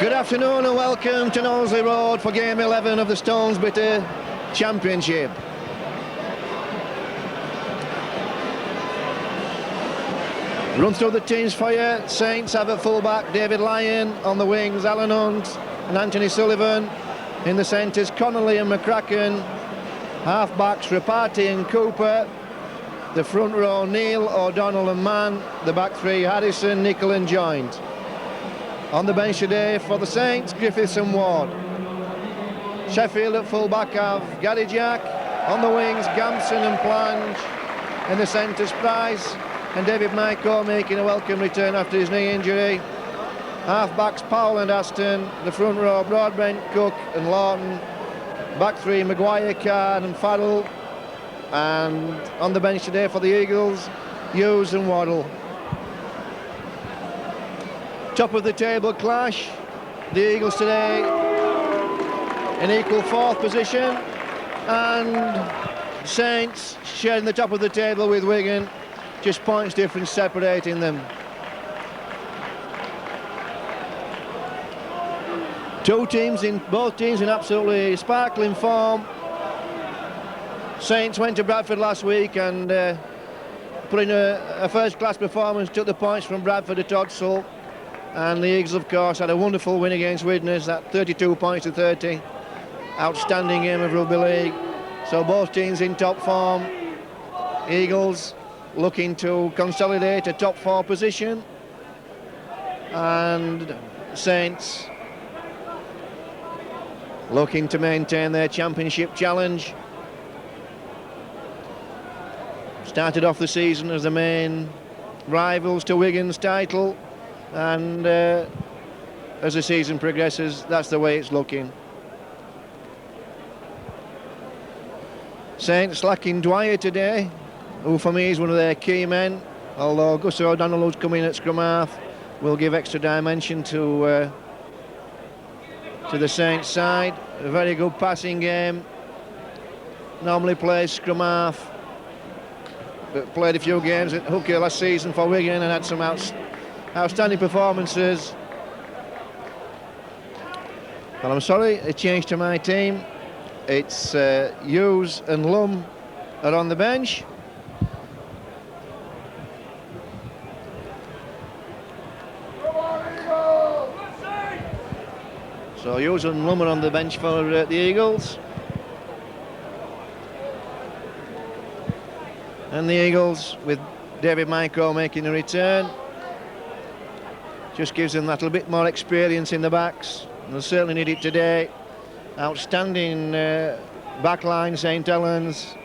Good afternoon and welcome to Knowsley Road for Game 11 of the Stonesbitter Championship. Run through the teams for you. Saints have at full-back David Lyon, on the wings Alan Hunt and Anthony Sullivan. In the centres Connolly and McCracken. Half-backs Rapati and Cooper. The front row Neil, O'Donnell and Mann. The back three Harrison, Nicol and Joint. On the bench today for the Saints, Griffiths and Ward. Sheffield at full-back have Gary Jack. On the wings Gamson and Plange. In the centres Price and David Maiko making a welcome return after his knee injury. Half-backs Powell and Aston. The front row Broadbent, Cook and Lawton. Back three Maguire, Card and Farrell. And on the bench today for the Eagles, Hughes and Waddle. Top of the table clash. The Eagles today in equal fourth position, and Saints sharing the top of the table with Wigan, just points difference separating them. Both teams in absolutely sparkling form. Saints went to Bradford last week and put in a first-class performance, took the points from Bradford at Odsall. And the Eagles, of course, had a wonderful win against Widnes, that 32 points to 30. Outstanding game of rugby league. So both teams in top form. Eagles looking to consolidate a top four position. And Saints looking to maintain their championship challenge. Started off the season as the main rivals to Wigan's title. And as the season progresses, that's the way it's looking. Saints lacking Dwyer today, who for me is one of their key men, although Gus O'Donnell, who's coming at scrum half, will give extra dimension to the Saints side. A very good passing game. Normally plays scrum half, but played a few games at hooker last season for Wigan and had some outstanding performances. Well, I'm sorry, a change to my team. It's Hughes and Lum are on the bench. So Hughes and Lum are on the bench for the Eagles. And the Eagles, with David Maiko making a return, just gives them that little bit more experience in the backs. They'll certainly need it today. Outstanding backline, St Helens,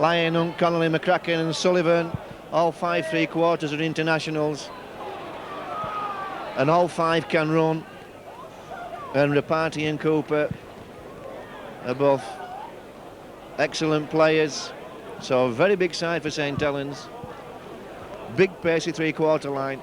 Lyon, Hunt, Connolly, McCracken and Sullivan. All 5 3/4 are internationals. And all 5 can run. And Rapati and Cooper are both excellent players. So a very big side for St Helens. Big pacey 3/4 line.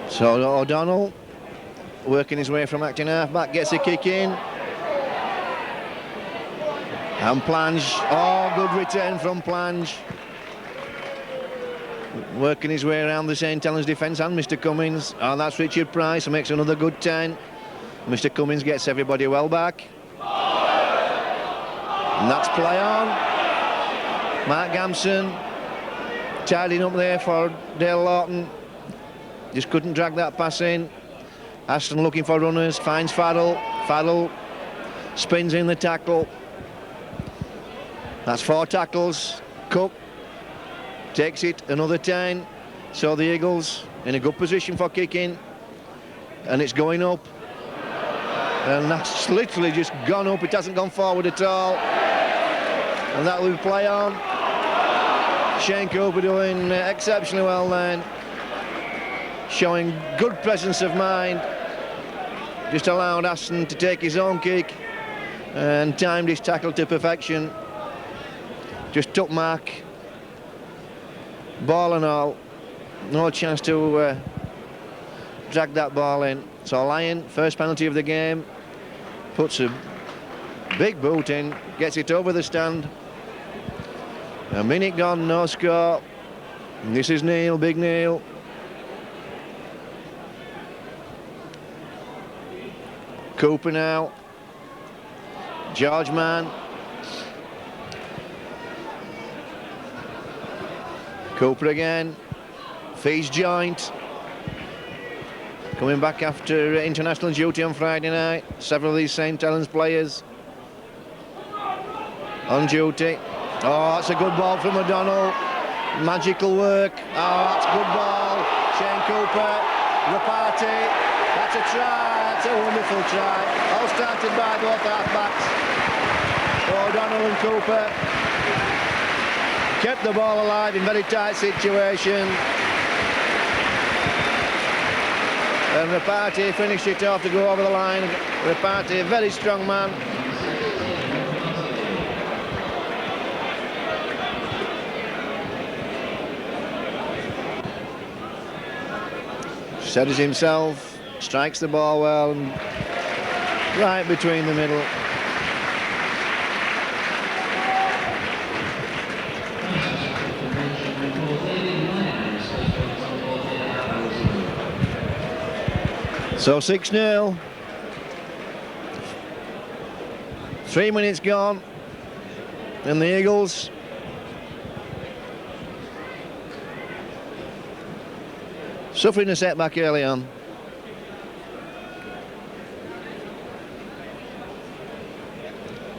So O'Donnell working his way from acting half-back, gets a kick in. And Plange, oh, good return from Plange. Working his way around the St Helens defence and Mr Cummins. Oh, that's Richard Price, who makes another good 10. Mr Cummins gets everybody well back. And that's play on. Mark Gamson tidying up there for Dale Lawton. Just couldn't drag that pass in. Aston looking for runners, finds Farrell. Farrell spins in the tackle. That's 4 tackles. Cook takes it, another 10. So the Eagles in a good position for kicking. And it's going up. And that's literally just gone up. It hasn't gone forward at all. And that will play on. Shane Cooper doing exceptionally well then. Showing good presence of mind. Just allowed Aston to take his own kick and timed his tackle to perfection. Just took mark, ball and all. No chance to drag that ball in. So Lyon, first penalty of the game, puts a Big boot in, gets it over the stand. A minute gone, no score. And this is Neil, Big Neil. Cooper now. George Mann. Cooper again. Fees joint. Coming back after international duty on Friday night. Several of these St Helens players on duty. Oh, that's a good ball from O'Donnell. Magical work. Oh, that's a good ball. Shane Cooper. Rapati. That's a try. That's a wonderful try. All started by both half-backs. O'Donnell and Cooper kept the ball alive in very tight situation. And Rapati finished it off to go over the line. Rapati, a very strong man. Steadies himself, strikes the ball well, and right between the middle. So 6-0. 3 minutes gone, and the Eagles suffering a setback early on.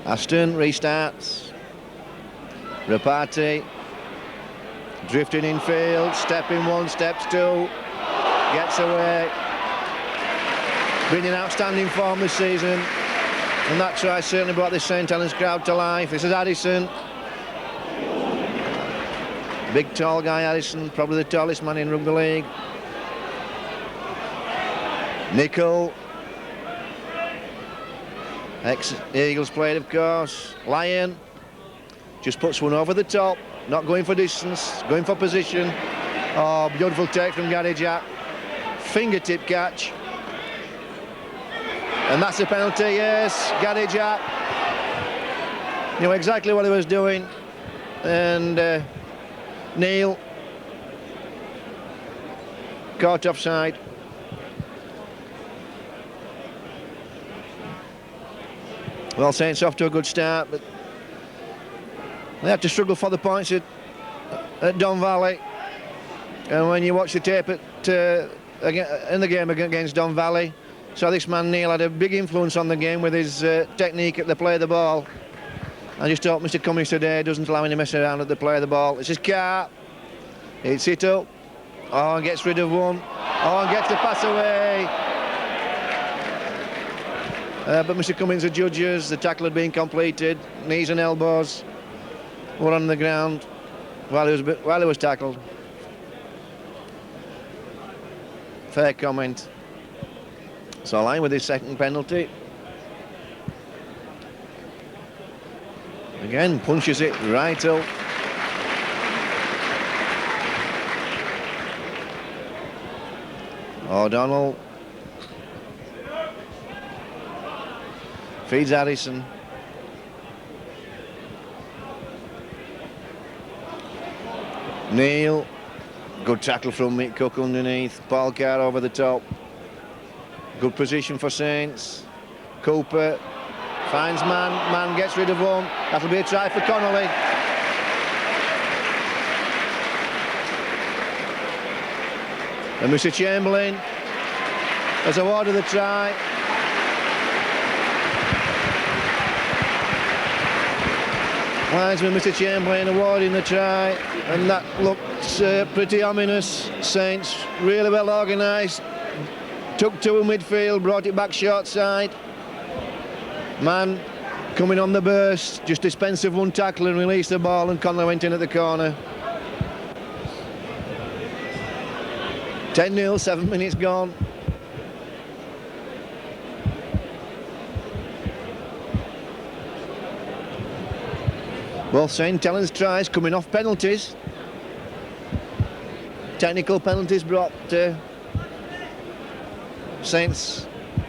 Aston restarts. Rapati drifting infield, stepping one, steps two, gets away. Been in outstanding form this season, and that try certainly brought this St Helens crowd to life. This is Addison. Big tall guy Addison, probably the tallest man in rugby league. Nicol, ex-Eagles player, of course. Lyon just puts one over the top, not going for distance, going for position. Oh, beautiful take from Gary Jack. Fingertip catch. And that's a penalty, yes. Gary Jack knew exactly what he was doing. And Neil caught offside. Well, Saints off to a good start, but they had to struggle for the points at Don Valley. And when you watch the tape in the game against Don Valley, so this man Neil had a big influence on the game with his technique at the play of the ball. I just hope Mr. Cummings today doesn't allow him to mess around at the play of the ball. It's his car. Hits it up. Oh, and gets rid of one. Oh, and gets the pass away. But Mr. Cummings, the judges, the tackle had been completed. Knees and elbows were on the ground while he was tackled. Fair comment. So Lyon with his second penalty. Again, punches it right up. O'Donnell feeds Addison. Neil, good tackle from Mick Cook underneath. Paul Carr over the top. Good position for Saints. Cooper finds man. Man gets rid of one. That'll be a try for Connolly. And Mr. Chamberlain has awarded the try. Linesman Mr. Chamberlain awarding the try, and that looks pretty ominous. Saints really well organised. Took two in midfield, brought it back short side. Man coming on the burst, just dispensed of one tackle and released the ball, and Conley went in at the corner. 10-0, 7 minutes gone. Both St Helens tries coming off penalties. Technical penalties brought Saints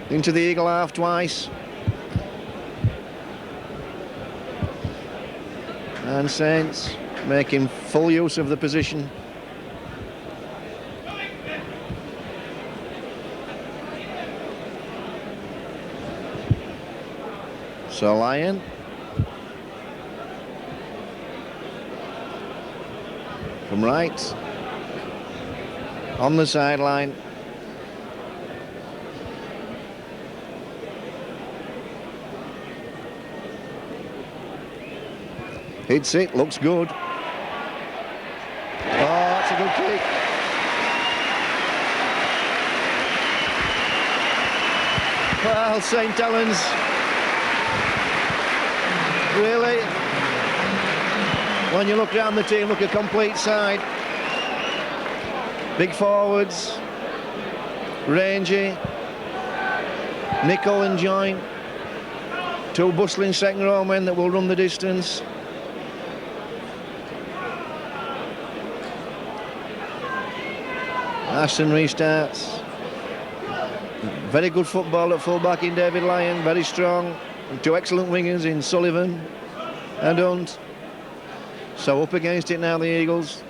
into the Eagle half twice. And Saints making full use of the position. So Lyon. From right. On the sideline. Hits it, looks good. Oh, that's a good kick. Well, St Helens, really, when you look around the team, look a complete side. Big forwards, rangy, Nicol and Joyne, two bustling second row men that will run the distance. Ashton restarts. Very good football at full-back in David Lyon, very strong. And two excellent wingers in Sullivan and Hunt. So up against it now, the Eagles.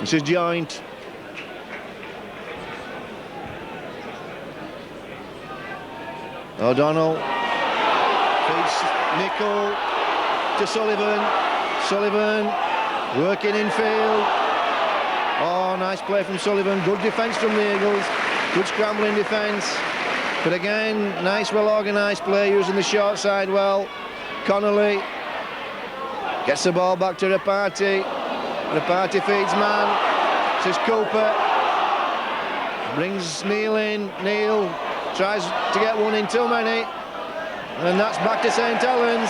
This is Joint. O'Donnell feeds Nicol to Sullivan. Sullivan working in field. Oh, nice play from Sullivan. Good defence from the Eagles. Good scrambling defence. But again, nice, well-organised play using the short side well. Connolly gets the ball back to Rapati. Rapati feeds man. This is Cooper. Brings Neil in. Neil tries to get one in too many. And that's back to St Helens.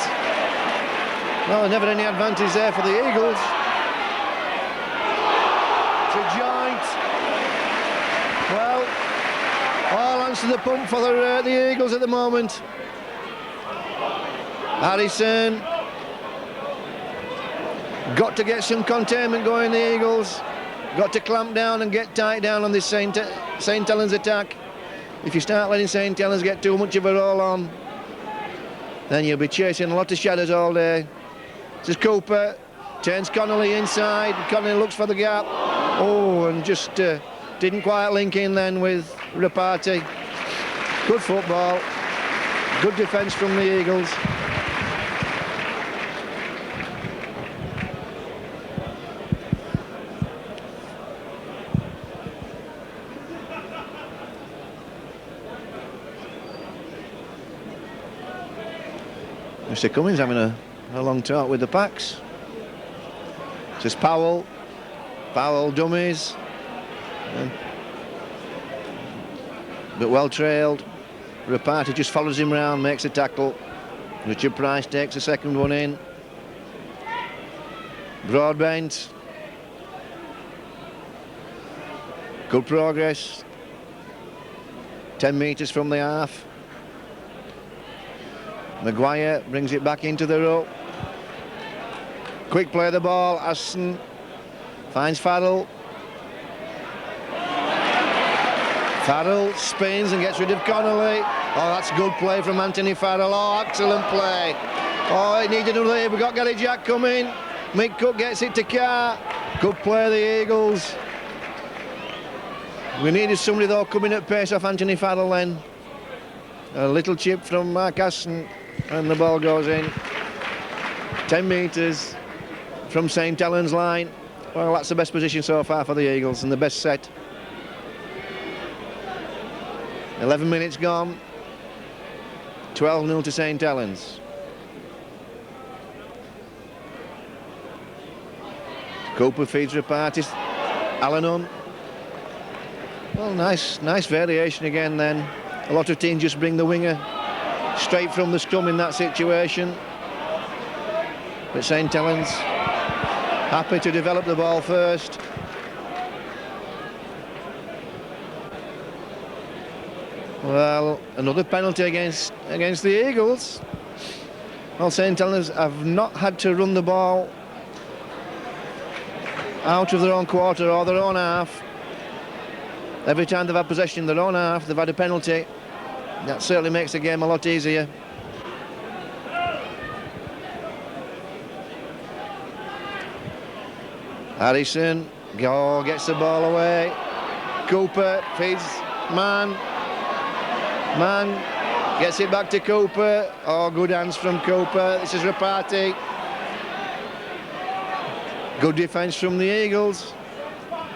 Well, never any advantage there for the Eagles. To Joint. Well, all hands to the pump for the Eagles at the moment. Harrison. Got to get some containment going, the Eagles. Got to clamp down and get tight down on this St Helens attack. If you start letting St Helens get too much of a roll on, then you'll be chasing a lot of shadows all day. This is Cooper. Turns Connolly inside. Connolly looks for the gap. Oh, and just didn't quite link in then with Rapati. Good football. Good defence from the Eagles. Mr. Cummins having a long talk with the packs. This is Powell. Powell dummies. But well trailed. Rapati just follows him round, makes a tackle. Richard Price takes the second one in. Broadbent. Good progress. 10 metres from the half. Maguire brings it back into the row. Quick play of the ball. Aston finds Farrell. Farrell spins and gets rid of Connolly. Oh, that's good play from Anthony Farrell. Oh, excellent play. Oh, it needed another. We've got Gary Jack coming. Mick Cook gets it to Carr. Good play, the Eagles. We needed somebody though coming at pace off Anthony Farrell then. A little chip from Mark Aston and the ball goes in. 10 metres from St Helens line. Well, that's the best position so far for the Eagles and the best set. 11 minutes gone. 12-0 to St Helens. Cooper feeds Rapati. Alan Hunt. Well, nice variation again then. A lot of teams just bring the winger straight from the scrum in that situation. But St Helens happy to develop the ball first. Well, another penalty against the Eagles. Well, St Helens have not had to run the ball out of their own quarter or their own half. Every time they've had possession in their own half, they've had a penalty. That certainly makes the game a lot easier. Harrison gets the ball away. Cooper feeds Man gets it back to Cooper. Oh, good hands from Cooper. This is Rapati. Good defence from the Eagles,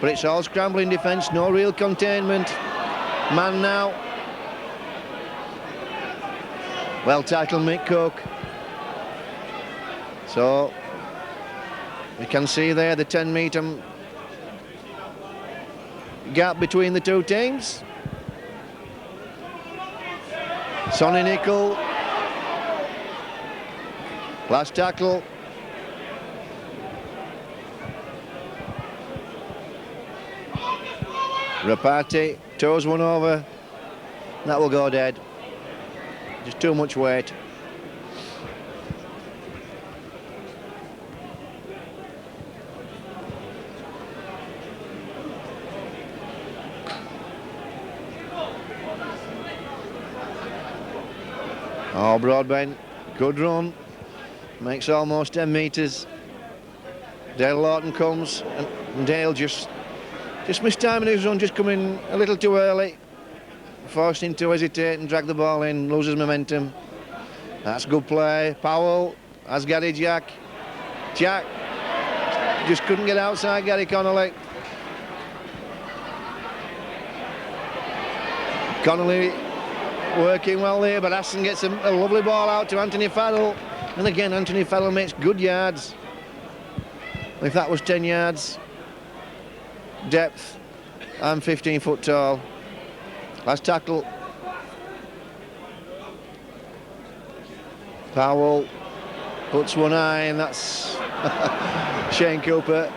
but it's all scrambling defence, no real containment. Man now. Well tackled Mick Cook. So you can see there the 10-metre gap between the two teams. Sonny Nicol. Last tackle. Rapati toes one over. That will go dead. Just too much weight. Oh, Broadbent, good run. Makes almost 10 metres. Dale Lawton comes, and Dale just mistiming his run, just coming a little too early. Forced him to hesitate and drag the ball in, loses momentum. That's good play. Powell has Gary Jack. Jack just couldn't get outside Gary Connolly. Connolly working well there, but Aston gets a lovely ball out to Anthony Farrell. And again, Anthony Farrell makes good yards. If that was 10 yards, depth, and 15 foot tall. Last tackle. Powell puts one eye, and that's Shane Cooper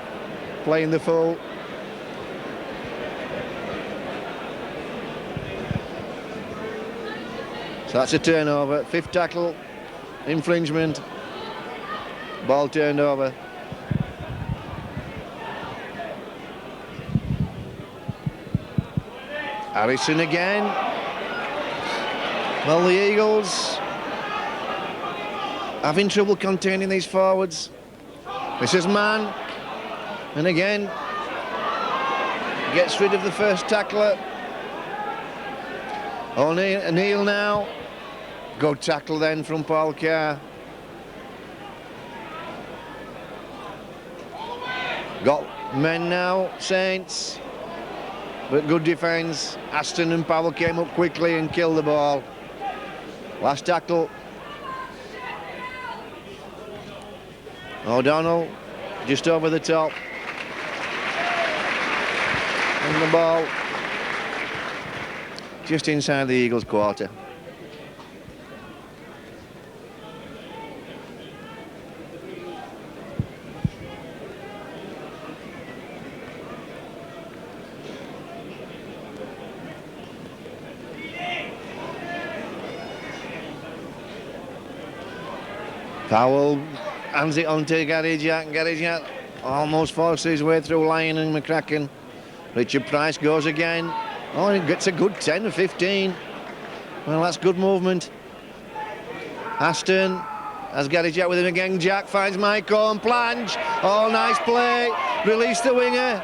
playing the full. So that's a turnover. 5th tackle, infringement, ball turned over. Harrison again. Well, the Eagles having trouble containing these forwards. This is Man, and again gets rid of the first tackler. O'Neill now. Good tackle then from Paul Carr. Got men now, Saints. But good defence. Aston and Powell came up quickly and killed the ball. Last tackle. O'Donnell just over the top. And the ball just inside the Eagles' quarter. Powell hands it on to Gary Jack. Gary Jack almost forces his way through Lyon and McCracken. Richard Price goes again. Oh, he gets a good 10 or 15. Well, that's good movement. Aston has Gary Jack with him again. Jack finds Michael and plunge. Oh, nice play. Release the winger.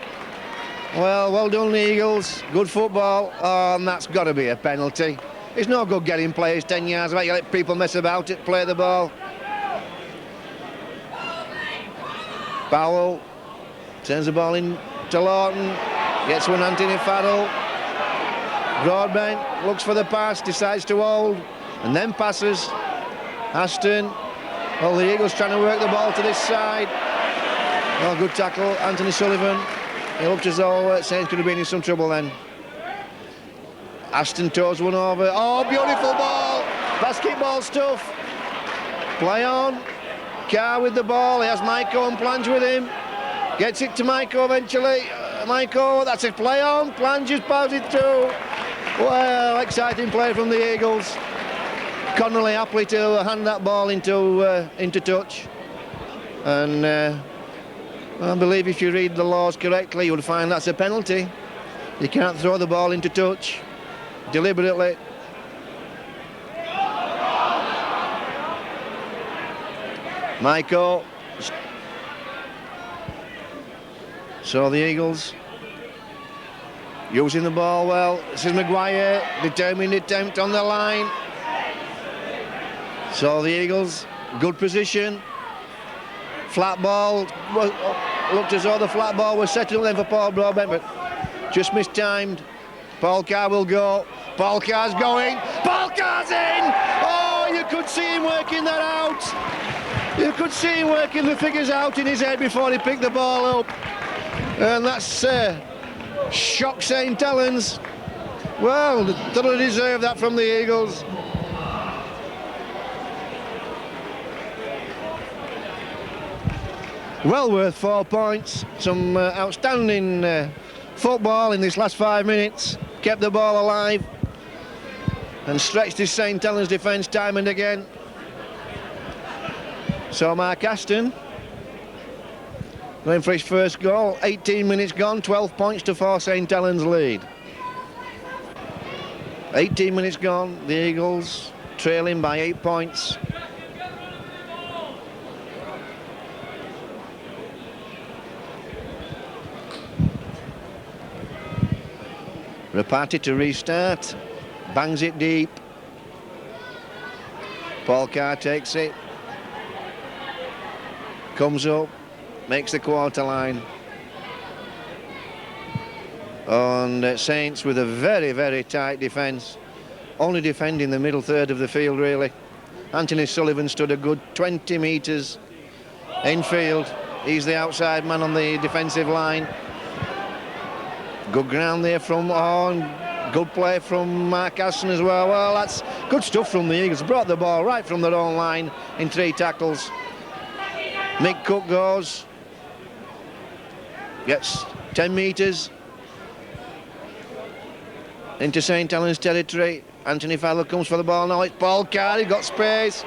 Well done, the Eagles. Good football. Oh, and that's got to be a penalty. It's no good getting players 10 yards away. You let people mess about it, play the ball. Powell turns the ball in to Lawton, gets one Anthony Farrell. Broadbent looks for the pass, decides to hold, and then passes. Aston, well, the Eagles trying to work the ball to this side. Well, good tackle, Anthony Sullivan. It looked as though Saints could have been in some trouble then. Aston toes one over. Oh, beautiful ball, basketball stuff. Play on. Carr with the ball, he has Maiko and Plange with him. Gets it to Maiko eventually. Maiko, that's a play on. Plange just powers it through. Well, exciting play from the Eagles. Connolly happily to hand that ball into touch. And I believe if you read the laws correctly, you'll find that's a penalty. You can't throw the ball into touch deliberately. So the Eagles using the ball well. This is Maguire, determined attempt on the line. So the Eagles, good position. Flat ball, looked as though the flat ball was settled then for Paul Broadbent, but just mistimed. Paul Carr will go. Paul Carr's going. Paul Carr's in! Oh, you could see him working that out. You could see him working the figures out in his head before he picked the ball up. And that's shocked St Helens. Well, they thoroughly deserve that from the Eagles. Well worth 4 points. Some outstanding football in this last 5 minutes. Kept the ball alive and stretched his St Helens defence time and again. So Mark Aston going for his first goal. 18 minutes gone, 12 points to 4 St Helens lead. 18 minutes gone, the Eagles trailing by 8 points. Rapati to restart, bangs it deep. Paul Carr takes it, comes up, makes the quarter line. And Saints with a very, very tight defence, only defending the middle third of the field really. Anthony Sullivan stood a good 20 metres infield. He's the outside man on the defensive line. Good ground there from good play from Mark Aston as well. Well, that's good stuff from the Eagles. Brought the ball right from their own line in 3 tackles. Mick Cook goes, gets 10 metres into St Helens territory. Anthony Fowler comes for the ball now. It's Paul Carr, he got space.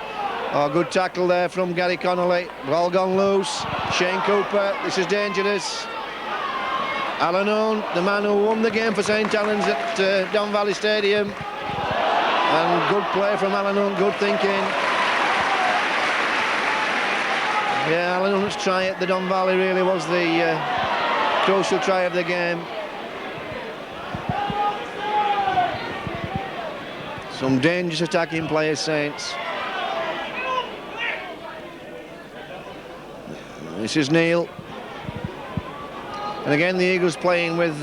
Oh, good tackle there from Gary Connolly. Ball gone loose. Shane Cooper, this is dangerous. Alan Owen, the man who won the game for St Helens at Don Valley Stadium. And good play from Alan Owen, good thinking. Yeah, Alan Owen's try at the Don Valley really was the crucial try of the game. Some dangerous attacking players, Saints. This is Neil. And again, the Eagles playing with,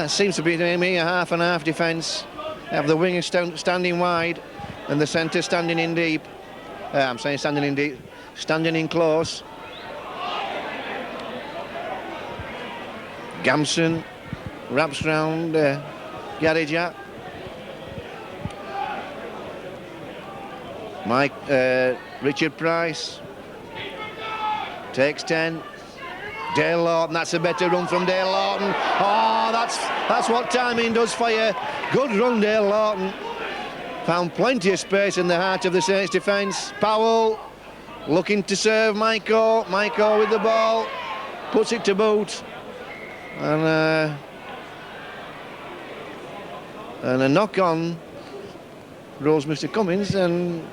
seems to be a half and half defence. They have the wingers standing wide and the centre standing in deep. I'm saying standing in deep, standing in close. Gamson wraps round Gary Jack. Richard Price takes 10. Dale Lawton, that's a better run from Dale Lawton. Oh, that's what timing does for you. Good run, Dale Lawton. Found plenty of space in the heart of the Saints defence. Powell looking to serve Maiko. Maiko with the ball, puts it to boot. And a knock on rolls Mr. Cummins, and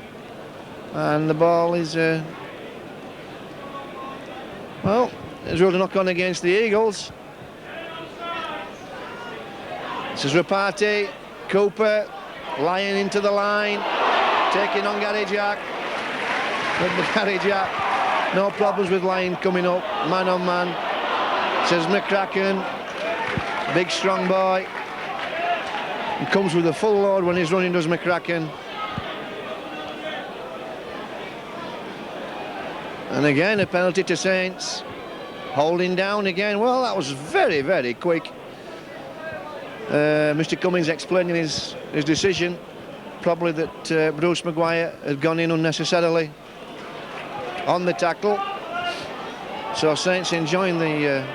the ball is well, there's really a knock on against the Eagles. This is Rapati, Cooper, Lyon into the line, taking on Gary Jack. But Gary Jack, no problems with Lyon coming up, man on man. Says McCracken, big strong boy. He comes with a full load when he's running, does McCracken. And again, a penalty to Saints. Holding down again. Well, that was very, very quick. Mr. Cummins explaining his decision. Probably that Bruce Maguire had gone in unnecessarily on the tackle. So Saints enjoying the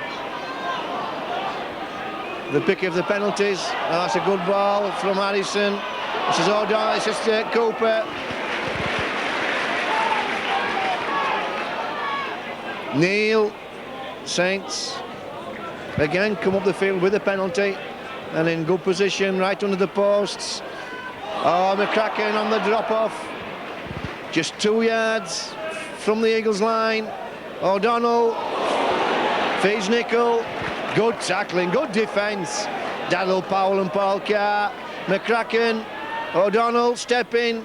pick of the penalties. Oh, that's a good ball from Harrison. This is O'Donnell, this is Cooper. Neil, Saints again come up the field with a penalty and in good position right under the posts. Oh, McCracken on the drop-off. Just 2 yards from the Eagles line. O'Donnell Feeds Nicol. Good tackling, good defence. Daryl Powell and Paul Carr. McCracken. O'Donnell stepping.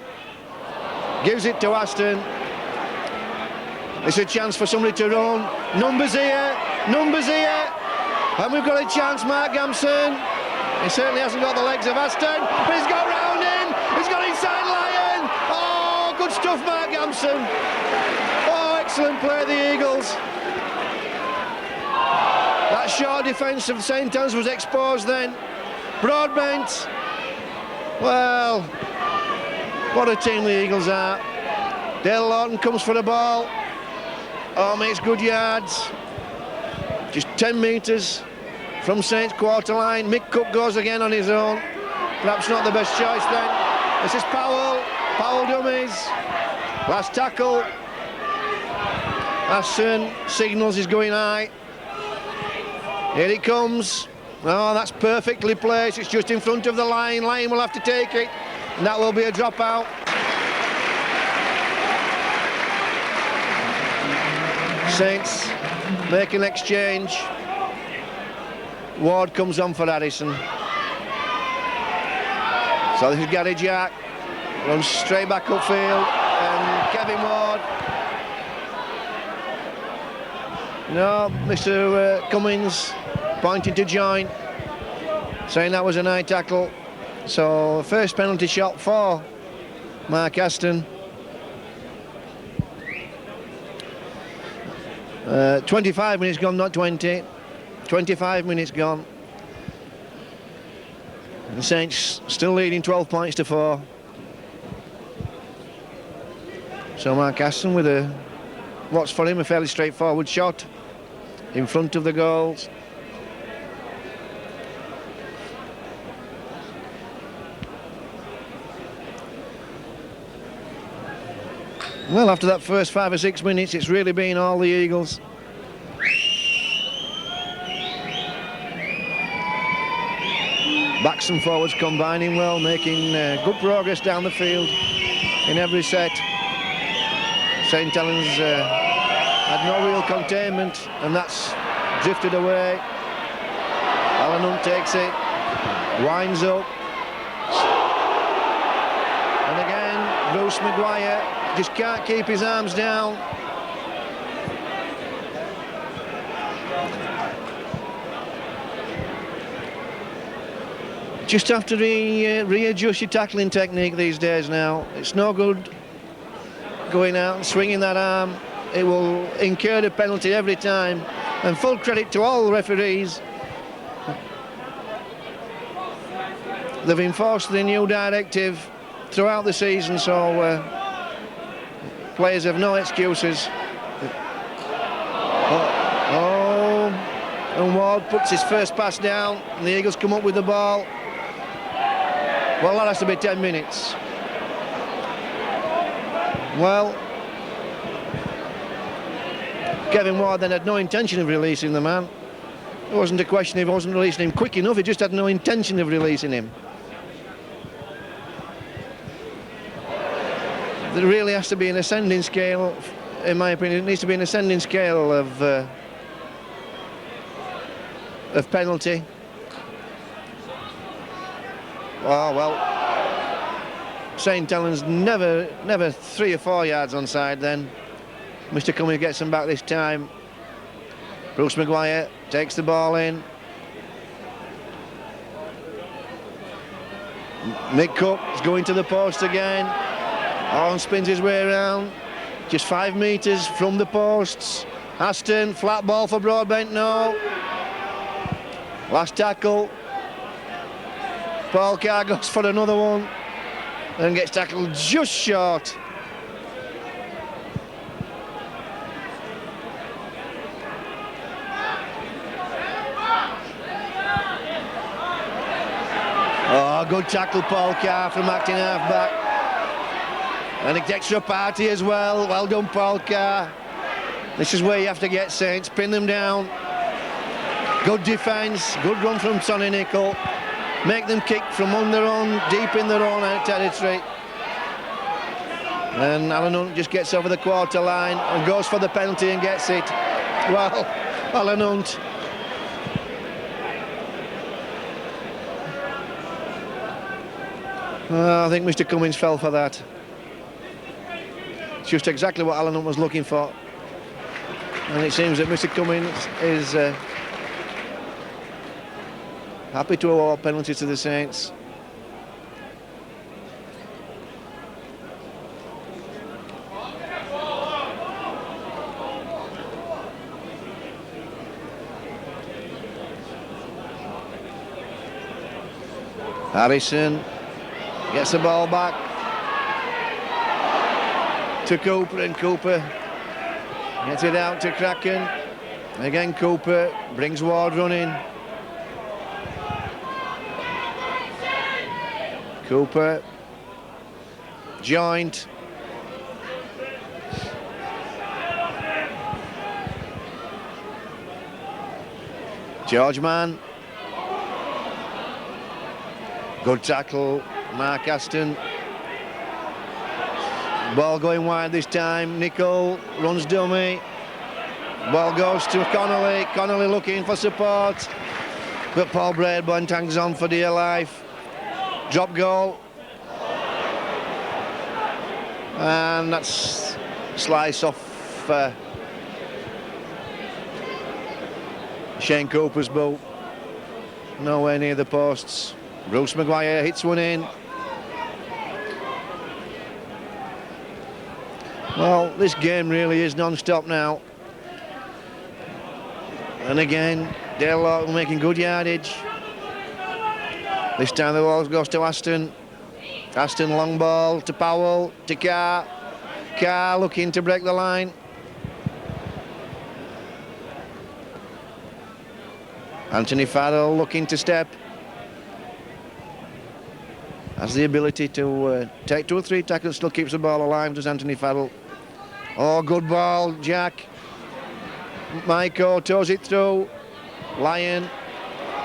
Gives it to Aston. It's a chance for somebody to run. Numbers here. And we've got a chance, Mark Gamson. He certainly hasn't got the legs of Aston, but he's got round in. He's got inside Lyon. Oh, good stuff, Mark Gamson. Oh, excellent play, the Eagles. That short defence of St Helens was exposed then. Broadbent. Well, what a team the Eagles are. Dale Lawton comes for the ball. Oh, makes good yards. Just 10 metres from Saints' quarter line. Mick Cook goes again on his own. Perhaps not the best choice then. This is Powell. Powell dummies. Last tackle. Aston signals he's going high. Here he comes. Oh, that's perfectly placed. It's just in front of the line. Lyon will have to take it. And that will be a dropout. Saints make an exchange. Ward comes on for Harrison. So this is Gary Jack. Runs straight back upfield. And Kevin Ward. No, Mr. Cummins pointing to join, saying that was a high tackle. So first penalty shot for Mark Aston. 25 minutes gone, not 20. 25 minutes gone. The Saints still leading 12 points to 4. So Mark Aston with what's for him a fairly straightforward shot in front of the goals. Well, after that first 5 or 6 minutes, it's really been all the Eagles. Backs and forwards combining well, making good progress down the field in every set. St Helens had no real containment, and that's drifted away. Alan Hunt takes it, winds up. And again, Bruce Maguire just can't keep his arms down. Just have to readjust your tackling technique these days now. It's no good going out and swinging that arm. It will incur a penalty every time. And full credit to all the referees. They've enforced the new directive throughout the season, so players have no excuses. And Ward puts his first pass down, and the Eagles come up with the ball. Well, that has to be 10 minutes. Well, Kevin Ward then had no intention of releasing the man. It wasn't a question if he wasn't releasing him quick enough, he just had no intention of releasing him. There really has to be an ascending scale, in my opinion. It needs to be an ascending scale of penalty. Oh, well, St Helens never 3 or 4 yards onside then. Mr. Cummins gets them back this time. Bruce Maguire takes the ball in. Mick Cook is going to the post again. On spins his way around. Just 5 metres from the posts. Aston, flat ball for Broadbent, no. Last tackle. Paul Carr goes for another one and gets tackled just short. Oh, good tackle, Paul Carr from acting half-back. And an extra party as well. Well done, Paul Carr. This is where you have to get Saints, pin them down. Good defence, good run from Sonny Nicol. Make them kick from on their own, deep in their own territory. And Alan Hunt just gets over the quarter line and goes for the penalty and gets it. Well, Alan Hunt. I think Mr. Cummins fell for that. It's just exactly what Alan Hunt was looking for. And it seems that Mr. Cummins is happy to award penalties to the Saints. Harrison gets the ball back to Cooper, and Cooper gets it out to Kraken. Again Cooper brings Ward running. Cooper, joint. George Mann. Good tackle, Mark Aston. Ball going wide this time. Nicol runs dummy. Ball goes to Connolly. Connolly looking for support, but Paul Braidburn hangs on for dear life. Drop goal. And that's slice off Shane Cooper's boot. Nowhere near the posts. Bruce Maguire hits one in. Well, this game really is non-stop now. And again, Dale Lawton making good yardage. This time the ball goes to Aston. Aston long ball to Powell, to Carr. Carr looking to break the line. Anthony Farrell looking to step. Has the ability to take 2 or 3 tackles, still keeps the ball alive, does Anthony Farrell. Oh, good ball, Jack. Maiko toes it through. Lyon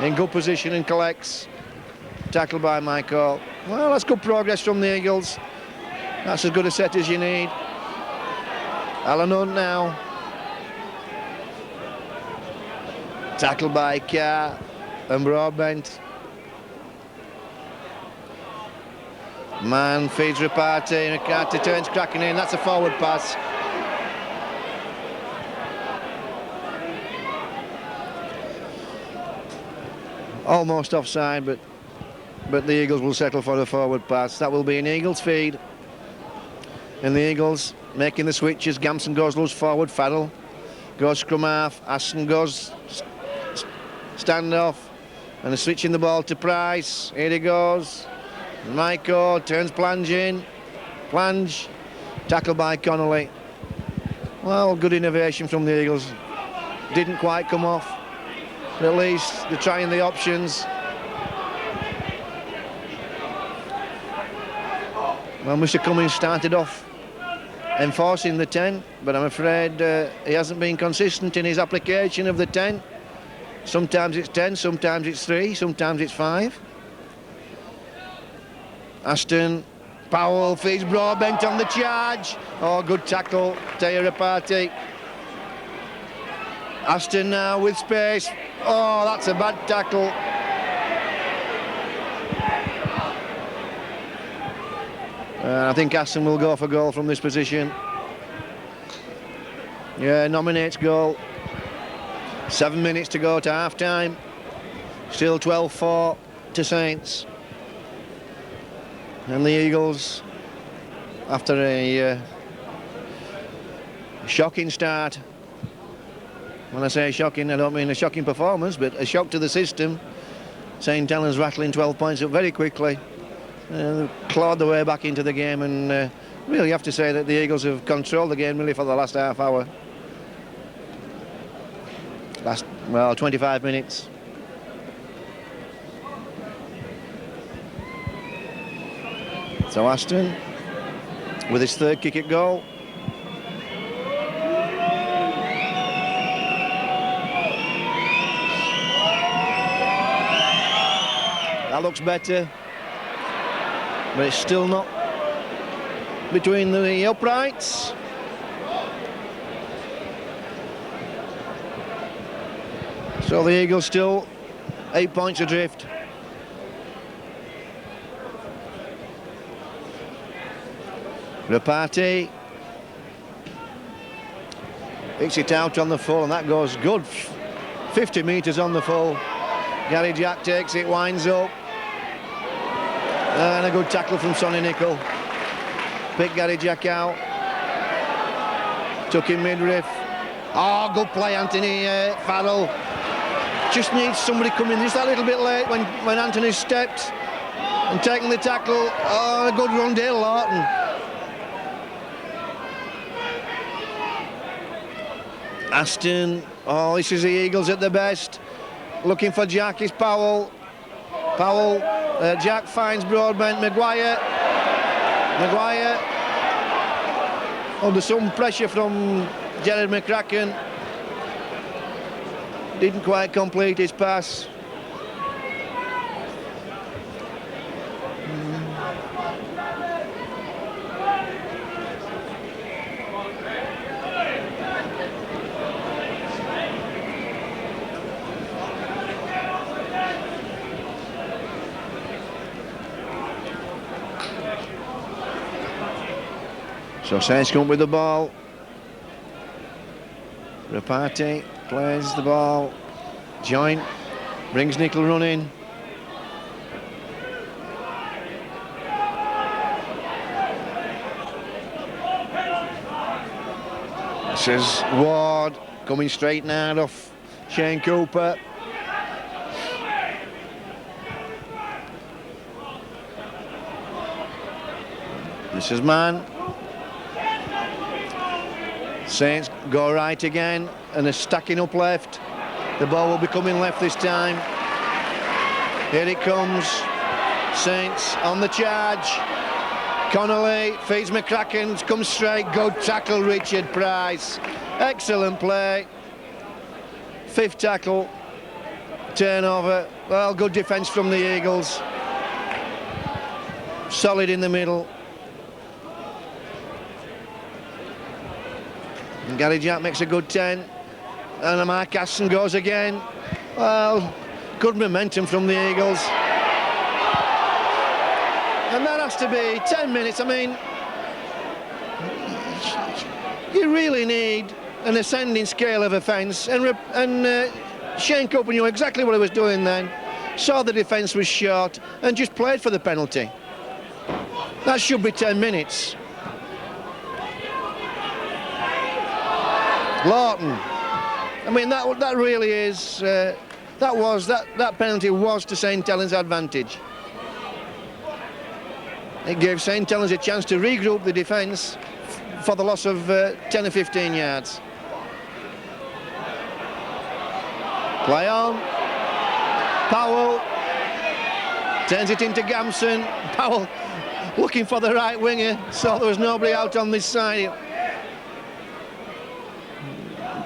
in good position and collects. Tackled by Maiko. Well, that's good progress from the Eagles. That's as good a set as you need. Alan Hunt now. Tackled by Carr and Broadbent. Man feeds Rapati, Rapati turns Kraken in, that's a forward pass. Almost offside, but the Eagles will settle for a forward pass. That will be an Eagles feed. And the Eagles making the switches. Gamson goes loose forward, Farrell goes scrum half, Aston goes standoff, and they're switching the ball to Price. Here he goes. Maiko turns plunging. Plunge. Tackled by Connolly. Well, good innovation from the Eagles. Didn't quite come off. But at least they're trying the options. Well, Mr. Cummins started off enforcing the 10, but I'm afraid he hasn't been consistent in his application of the 10. Sometimes it's 10, sometimes it's 3, sometimes it's 5. Aston, Powell feeds Broadbent on the charge. Oh, good tackle, Taya Rapati. Aston now with space. Oh, that's a bad tackle. I think Aston will go for goal from this position. Yeah, nominates goal. 7 minutes to go to half-time. Still 12-4 to Saints. And the Eagles, after a shocking start, when I say shocking, I don't mean a shocking performance, but a shock to the system. St Helens rattling 12 points up very quickly. Clawed their way back into the game, and really have to say that the Eagles have controlled the game really for the last half hour. Last, well, 25 minutes. So Aston with his 3rd kick at goal. That looks better, but it's still not between the uprights. So the Eagles still 8 points adrift. Repartee hits it out on the full, and that goes good 50 metres on the full. Gary Jack takes it, winds up, and a good tackle from Sonny Nicol. Pick Gary Jack out, took him midriff. Oh, good play, Anthony Farrell. Just needs somebody coming just that little bit late when Anthony stepped and taking the tackle. Oh, a good run, Dale Lawton. Aston, oh, this is the Eagles at the best. Looking for Jack is Powell. Jack finds Broadbent. Maguire under some pressure from Jared McCracken. Didn't quite complete his pass. So Saints come up with the ball. Repartee plays the ball. Joint brings Nicol running. This is Ward coming straight now off Shane Cooper. This is Mann. Saints go right again, and they're stacking up left. The ball will be coming left this time. Here it comes. Saints on the charge. Connolly feeds McCracken, comes straight. Good tackle, Richard Price. Excellent play. Fifth tackle. Turnover. Well, good defence from the Eagles. Solid in the middle. And Gary Jack makes a good 10. And Mark Aston goes again. Well, good momentum from the Eagles. And that has to be 10 minutes. I mean, you really need an ascending scale of offence. And Shane Cooper knew exactly what he was doing then. Saw the defence was short and just played for the penalty. That should be 10 minutes. Lawton. I mean, that really is. That penalty was to St Helens' advantage. It gave St Helens a chance to regroup the defence for the loss of 10 or 15 yards. Play on. Powell turns it into Gamson. Powell looking for the right winger, so there was nobody out on this side.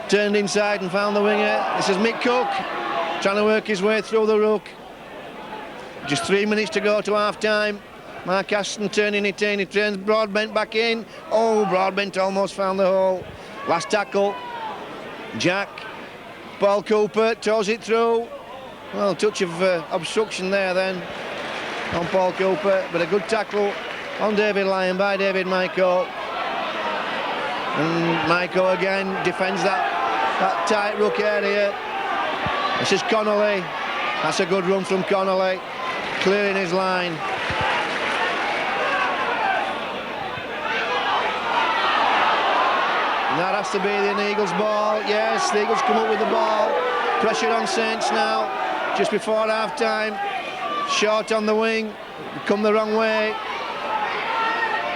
Turned inside and found the winger. This is Mick Cook trying to work his way through the ruck. Just 3 minutes to go to half-time. Mark Aston turning it in. He turns Broadbent back in. Oh, Broadbent almost found the hole. Last tackle. Jack. Paul Cooper toes it through. Well, touch of obstruction there then on Paul Cooper, but a good tackle on David Lyon by David Maiko. And Maiko again defends that tight ruck area. This is Connolly. That's a good run from Connolly, clearing his line. And that has to be the Eagles' ball. Yes, the Eagles come up with the ball. Pressure on Saints now, just before half-time. Short on the wing, come the wrong way.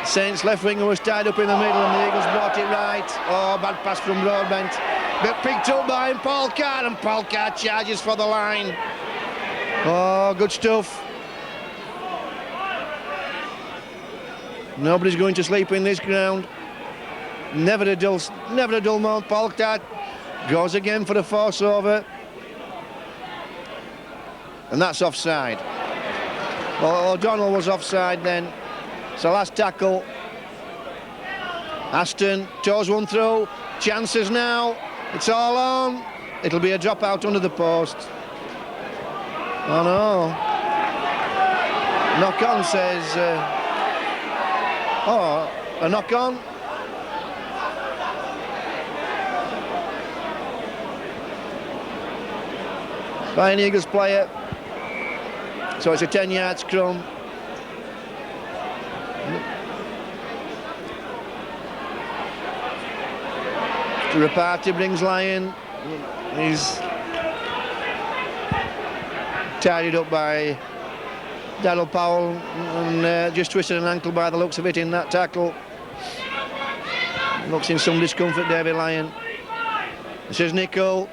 Saints' left winger was tied up in the middle and the Eagles brought it right. Oh, bad pass from Broadbent. But picked up by Paul Carr, and Paul Carr charges for the line. Oh, good stuff. Nobody's going to sleep in this ground. Never a dull moment. Paul Carr goes again for the force over. And that's offside. Well, O'Donnell was offside then. So last tackle. Aston toes one through. Chances now. It's all on. It'll be a drop out under the post. Oh no. Knock on, says... a knock on. By an Eagles player. So it's a 10-yard scrum. Rapati brings Lyon. He's tidied up by Daryl Powell and just twisted an ankle by the looks of it in that tackle. Looks in some discomfort, David Lyon. This is Nico.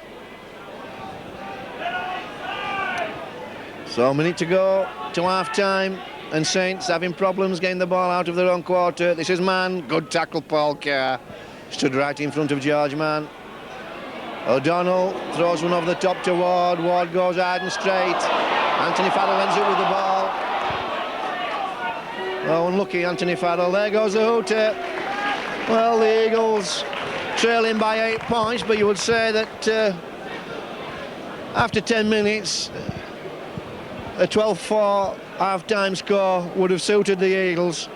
So a minute to go to half-time, and Saints having problems getting the ball out of their own quarter. This is Mann. Good tackle, Paul Kerr. Stood right in front of George Mann. O'Donnell throws one over the top to Ward. Ward goes hard and straight. Anthony Farrell ends up with the ball. Oh, unlucky Anthony Farrell. There goes the hooter. Well, the Eagles trailing by 8 points, but you would say that after 10 minutes, a 12-4 half-time score would have suited the Eagles.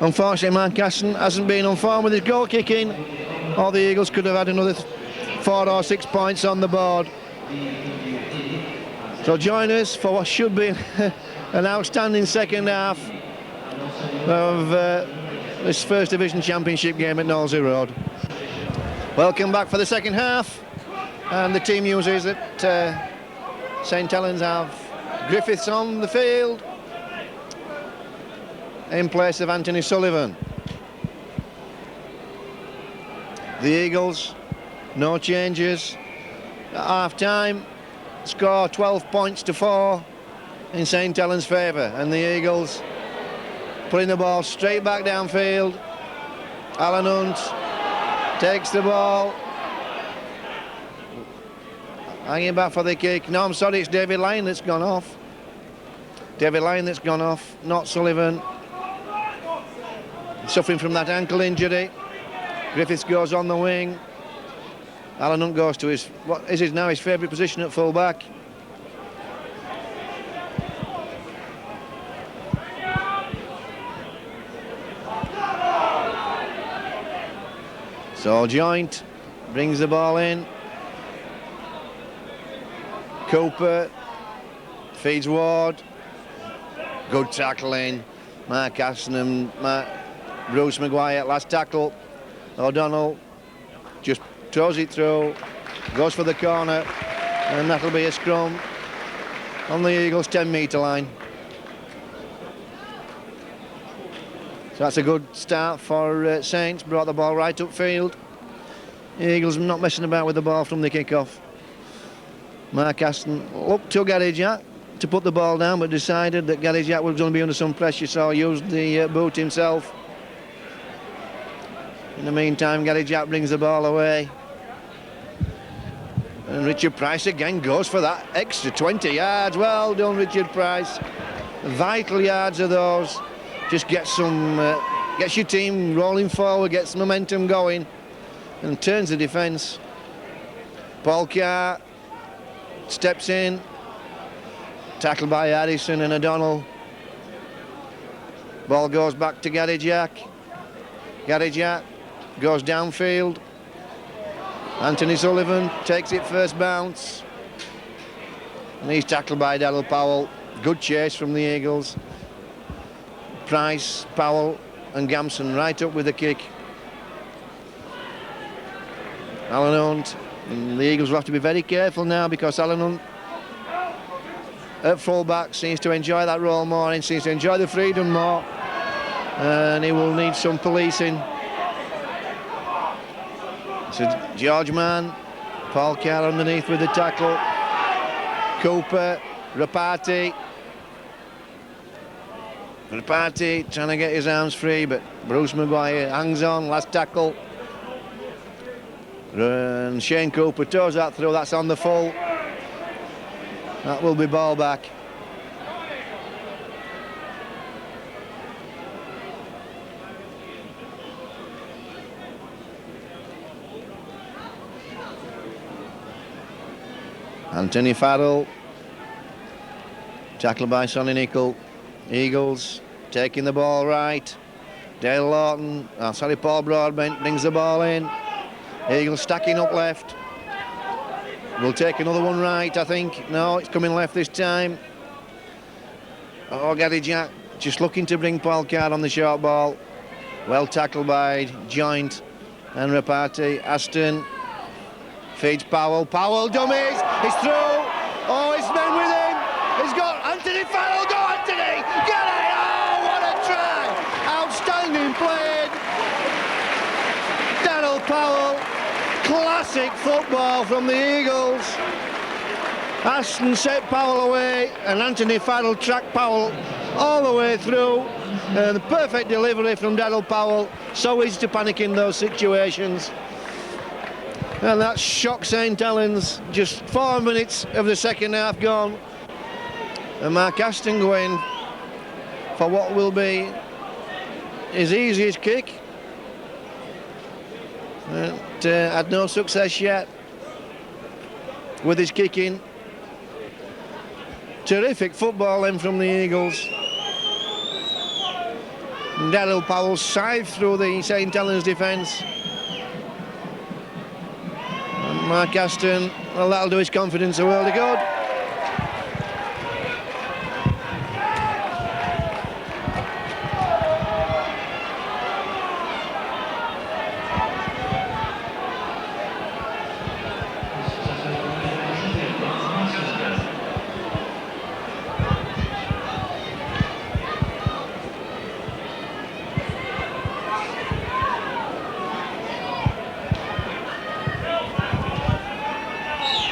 Unfortunately, Mark Casson hasn't been on form with his goal kicking, or the Eagles could have had another 4 or 6 points on the board. So join us for what should be an outstanding second half of this First Division Championship game at Knowsley Road. Welcome back for the second half, and the team uses that St Helens have Griffiths on the field in place of Anthony Sullivan. The Eagles, no changes at half-time, score 12 points to 4 in St Helens' favour, and the Eagles putting the ball straight back downfield. Alan Hunt takes the ball, hanging back for the kick. No, I'm sorry, it's David Lyon that's gone off. David Lyon that's gone off, not Sullivan. Suffering from that ankle injury. Griffiths goes on the wing. Alan Hunt goes to what is now his favourite position at full back. So Joint brings the ball in. Cooper feeds Ward. Good tackling. Mark Aston and Bruce Maguire, last tackle. O'Donnell just throws it through, goes for the corner, and that'll be a scrum on the Eagles' 10-metre line. So that's a good start for Saints. Brought the ball right upfield. The Eagles not messing about with the ball from the kick-off. Mark Aston up to Gary Jack to put the ball down, but decided that Gary Jack was going to be under some pressure, so used the boot himself. In the meantime, Gary Jack brings the ball away. And Richard Price again goes for that extra 20 yards. Well done, Richard Price. Vital yards are those. Just gets your team rolling forward, gets momentum going, and turns the defence. Paul Carr steps in. Tackled by Addison and O'Donnell. Ball goes back to Gary Jack. Gary Jack goes downfield. Anthony Sullivan takes it first bounce. And he's tackled by Daryl Powell. Good chase from the Eagles. Price, Powell and Gamson right up with the kick. Alan Hunt. And the Eagles will have to be very careful now, because Alan Hunt at full-back seems to enjoy that role more and seems to enjoy the freedom more. And he will need some policing. So George Mann, Paul Carr underneath with the tackle. Cooper, Rapati. Rapati trying to get his arms free, but Bruce Maguire hangs on, last tackle. And Shane Cooper toes that through, that's on the full. That will be ball back. Anthony Farrell. Tackled by Sonny Nicol. Eagles taking the ball right. Dale Lawton, Paul Broadbent brings the ball in. Eagles stacking up left. We'll take another one right, I think. No, it's coming left this time. Oh, Gary Jack just looking to bring Paul Card on the short ball. Well tackled by Joint and Rapati. Aston feeds Powell. Powell dummies. He's through. Oh, he's men with him. He's got Anthony Farrell. Go, Anthony. Get it. Oh, what a try. Outstanding play. Daryl Powell. Classic football from the Eagles. Aston set Powell away and Anthony Farrell tracked Powell all the way through. The perfect delivery from Daryl Powell. So easy to panic in those situations. And that shocked St Helens. Just 4 minutes of the second half gone. And Mark Aston going for what will be his easiest kick. Had no success yet with his kicking. Terrific football then from the Eagles. Daryl Powell scythed through the St Helens defence. And Mark Aston, well, that'll do his confidence a world of good.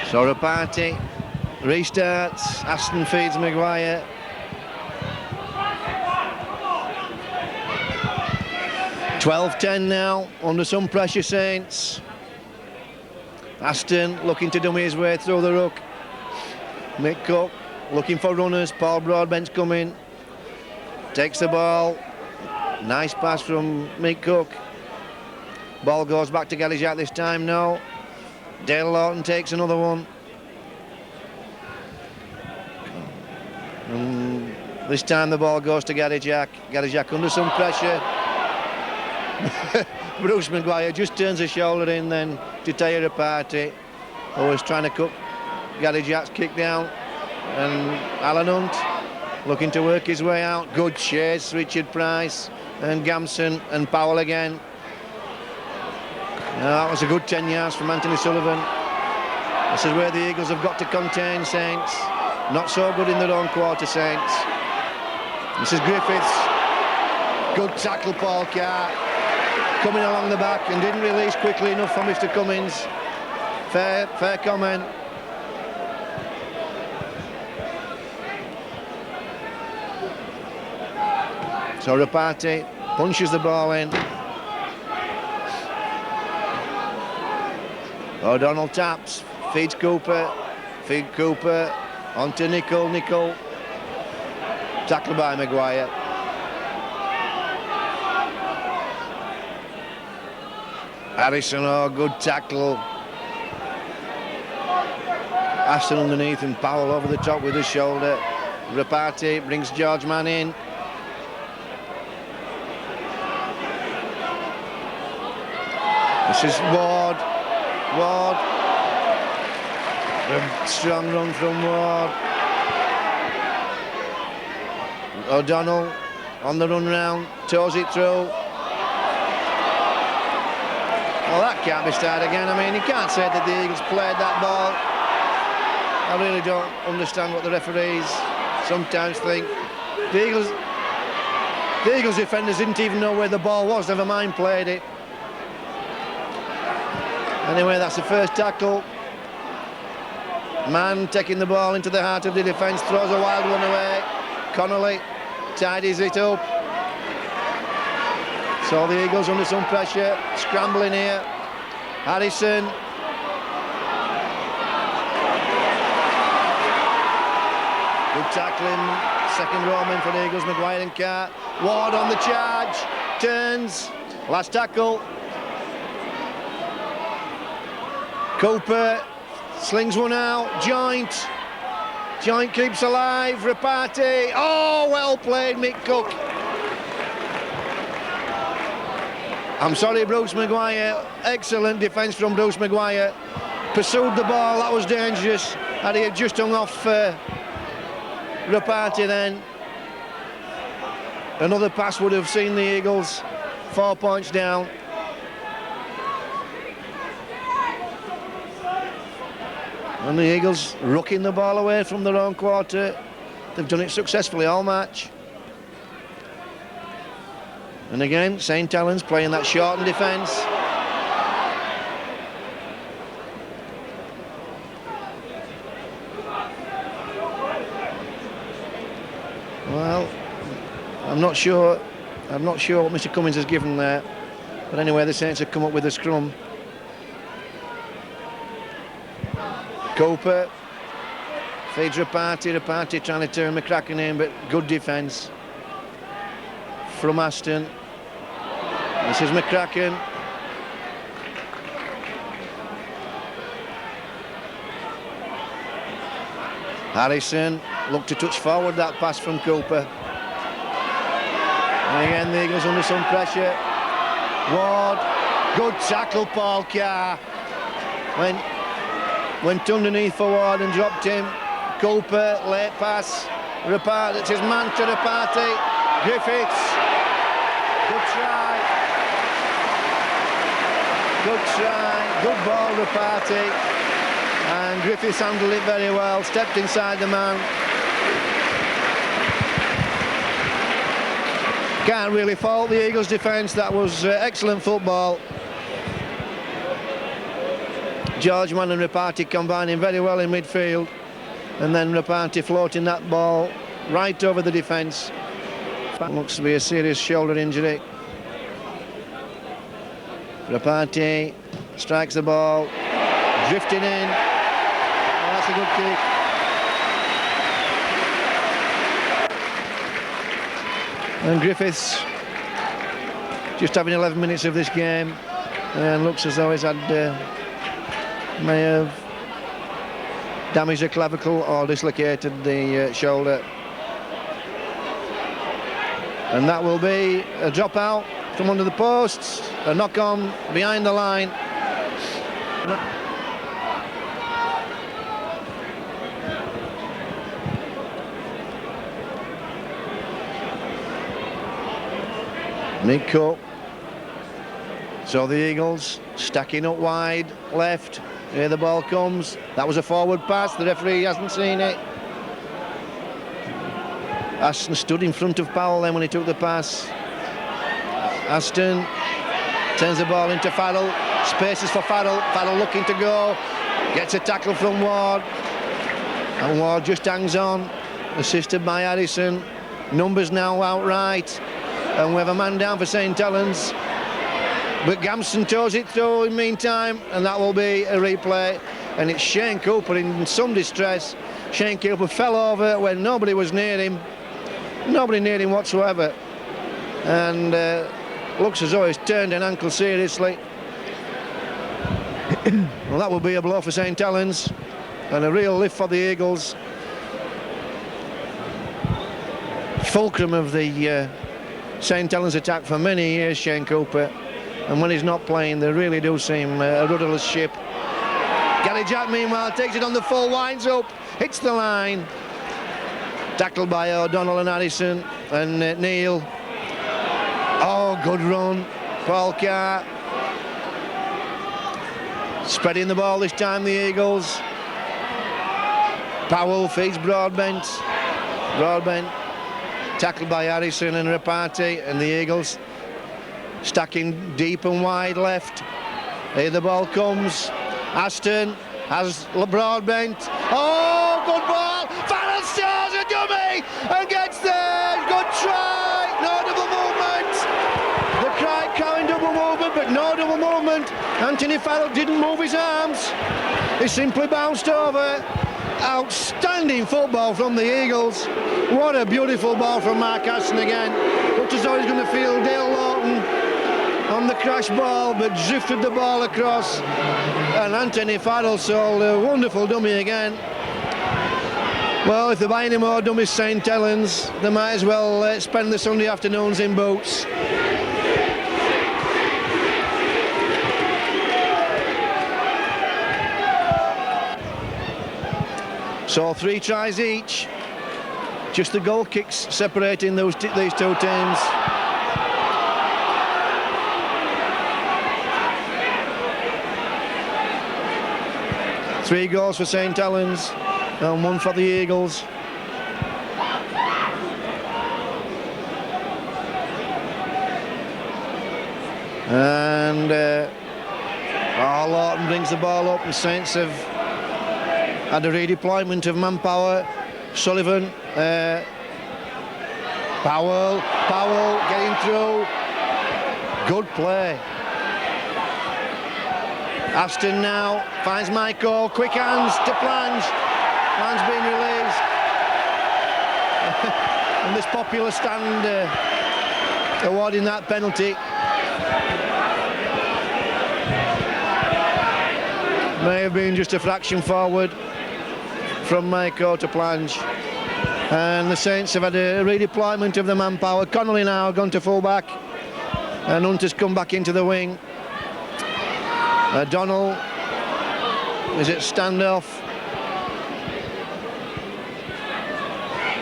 So Rapati restarts, Aston feeds Maguire. "12-10 now, under some pressure Saints. Aston looking to dummy his way through the ruck. Mick Cook looking for runners, Paul Broadbent's coming. Takes the ball, nice pass from Mick Cook. Ball goes back to Gary Jack this time, no. Dale Lawton takes another one. And this time the ball goes to Gary Jack. Gary Jack under some pressure. Bruce Maguire just turns his shoulder in then to Taya Rapati, who was trying to cut Gary Jack's kick down. And Alan Hunt looking to work his way out. Good chase, Richard Price and Gamson and Powell again. That was a good 10 yards from Anthony Sullivan. This is where the Eagles have got to contain Saints. Not so good in their own quarter, Saints. This is Griffiths. Good tackle, Paul Carr. Coming along the back and didn't release quickly enough for Mr. Cummins. Fair comment. So Rapati punches the ball in. O'Donnell taps, feeds Cooper, feed Cooper onto Nicol. Tackled by Maguire. Harrison, good tackle. Aston underneath and Powell over the top with his shoulder. Rapati brings George Mann in. This is Ward. A strong run from Ward. O'Donnell on the run round, toes it through. Well, that can't be started again. I mean, you can't say that the Eagles played that ball. I really don't understand what the referees sometimes think. The Eagles defenders didn't even know where the ball was, never mind played it. Anyway, that's the first tackle. Mann taking the ball into the heart of the defence, throws a wild one away. Connolly tidies it up. So the Eagles under some pressure, scrambling here. Harrison. Good tackling, second Roman for the Eagles, Maguire and Carr. Ward on the charge, turns, last tackle. Cooper slings one out. Joint keeps alive. Rapati. Oh, well played, Mick Cook. I'm sorry, Bruce Maguire. Excellent defence from Bruce Maguire. Pursued the ball, that was dangerous. Had he just hung off Rapati then, another pass would have seen the Eagles 4 points down. And the Eagles rucking the ball away from their own quarter. They've done it successfully all match. And again, St Helens playing that shortened defence. Well, I'm not sure what Mr. Cummins has given there. But anyway, the Saints have come up with a scrum. Cooper feeds Rapati trying to turn McCracken in, but good defence from Aston. This is McCracken. Harrison looked to touch forward that pass from Cooper. And again the Eagles under some pressure. Ward, good tackle, Paul Carr. Went underneath for Ward and dropped him. Cooper, late pass. Rapati, it's his man to Rapati. Griffiths, good try. Good ball, Rapati. And Griffiths handled it very well, stepped inside the man. Can't really fault the Eagles' defence, that was excellent football. Georgeman and Rapati combining very well in midfield, and then Rapati floating that ball right over the defence. Looks to be a serious shoulder injury. Rapati strikes the ball, drifting in. Oh, that's a good kick. And Griffiths just having 11 minutes of this game, and looks as though he's had may have damaged the clavicle or dislocated the shoulder. And that will be a drop out from under the posts, a knock on behind the line. Mick Cook. So the Eagles stacking up wide left. Here the ball comes. That was a forward pass. The referee hasn't seen it. Aston stood in front of Powell then when he took the pass. Aston turns the ball into Farrell. Spaces for Farrell. Farrell looking to go. Gets a tackle from Ward. And Ward just hangs on. Assisted by Harrison. Numbers now outright. And we have a man down for St Helens. But Gamson toes it through in the meantime, and that will be a replay. And it's Shane Cooper in some distress. Shane Cooper fell over when nobody was near him. Nobody near him whatsoever. And looks as though he's turned an ankle seriously. Well, that will be a blow for St Helens. And a real lift for the Eagles. Fulcrum of the St Helens attack for many years, Shane Cooper. And when he's not playing, they really do seem a rudderless ship. Gary Jack, meanwhile, takes it on the full, winds up, hits the line. Tackled by O'Donnell and Harrison and Neil. Oh, good run. Paul Carr. Spreading the ball this time, the Eagles. Powell feeds Broadbent. Broadbent tackled by Harrison and Rapati, and the Eagles stacking deep and wide left. Here the ball comes. Aston has Broadbent. Oh, good ball. Farrell stars a dummy and gets there. Good try. No double movement. The cry Cowan double movement, but no double movement. Anthony Farrell didn't move his arms. He simply bounced over. Outstanding football from the Eagles. What a beautiful ball from Mark Aston again. Looked as though he's going to field Dale Lawton. on the crash ball, but drifted the ball across. And Anthony Farrell sold a wonderful dummy again. Well, if they buy any more dummies St Helens, they might as well spend the Sunday afternoons in boots. So 3 tries each. Just the goal kicks separating these two teams. Three goals for St Helens and 1 for the Eagles. And Lawton brings the ball up, and Saints have had a redeployment of manpower. Sullivan, Powell getting through. Good play. Aston now finds Michael, quick hands to Plange. Plange being released. And this popular stand awarding that penalty. May have been just a fraction forward from Michael to Plange. And the Saints have had a redeployment of the manpower. Connolly now gone to full-back. And Hunter's come back into the wing. Donald is it standoff.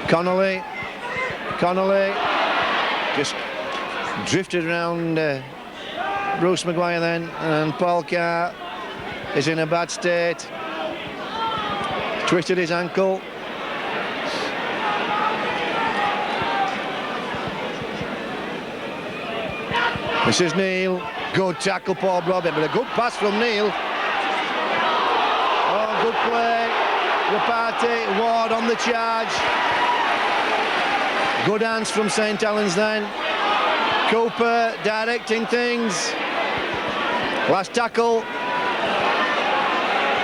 Connolly just drifted around Bruce Maguire then, and Paul Carr is in a bad state. Twisted his ankle. This is Neil. Good tackle, Paul Broadbent, but a good pass from Neil. Oh, good play. Rapati, Ward on the charge. Good hands from St Helens then. Cooper directing things. Last tackle.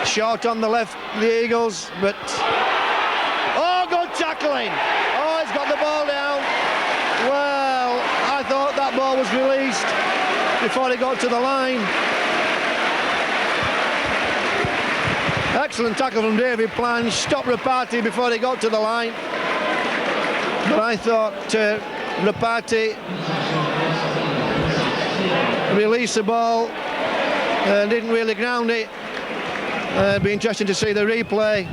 Short on the left, the Eagles, but... Oh, good tackling. Oh, he's got the ball down. Well, I thought that ball was released before he got to the line. Excellent tackle from David Plange. Stopped Rapati before he got to the line. But I thought Rapati released the ball, didn't really ground it. It'd be interesting to see the replay.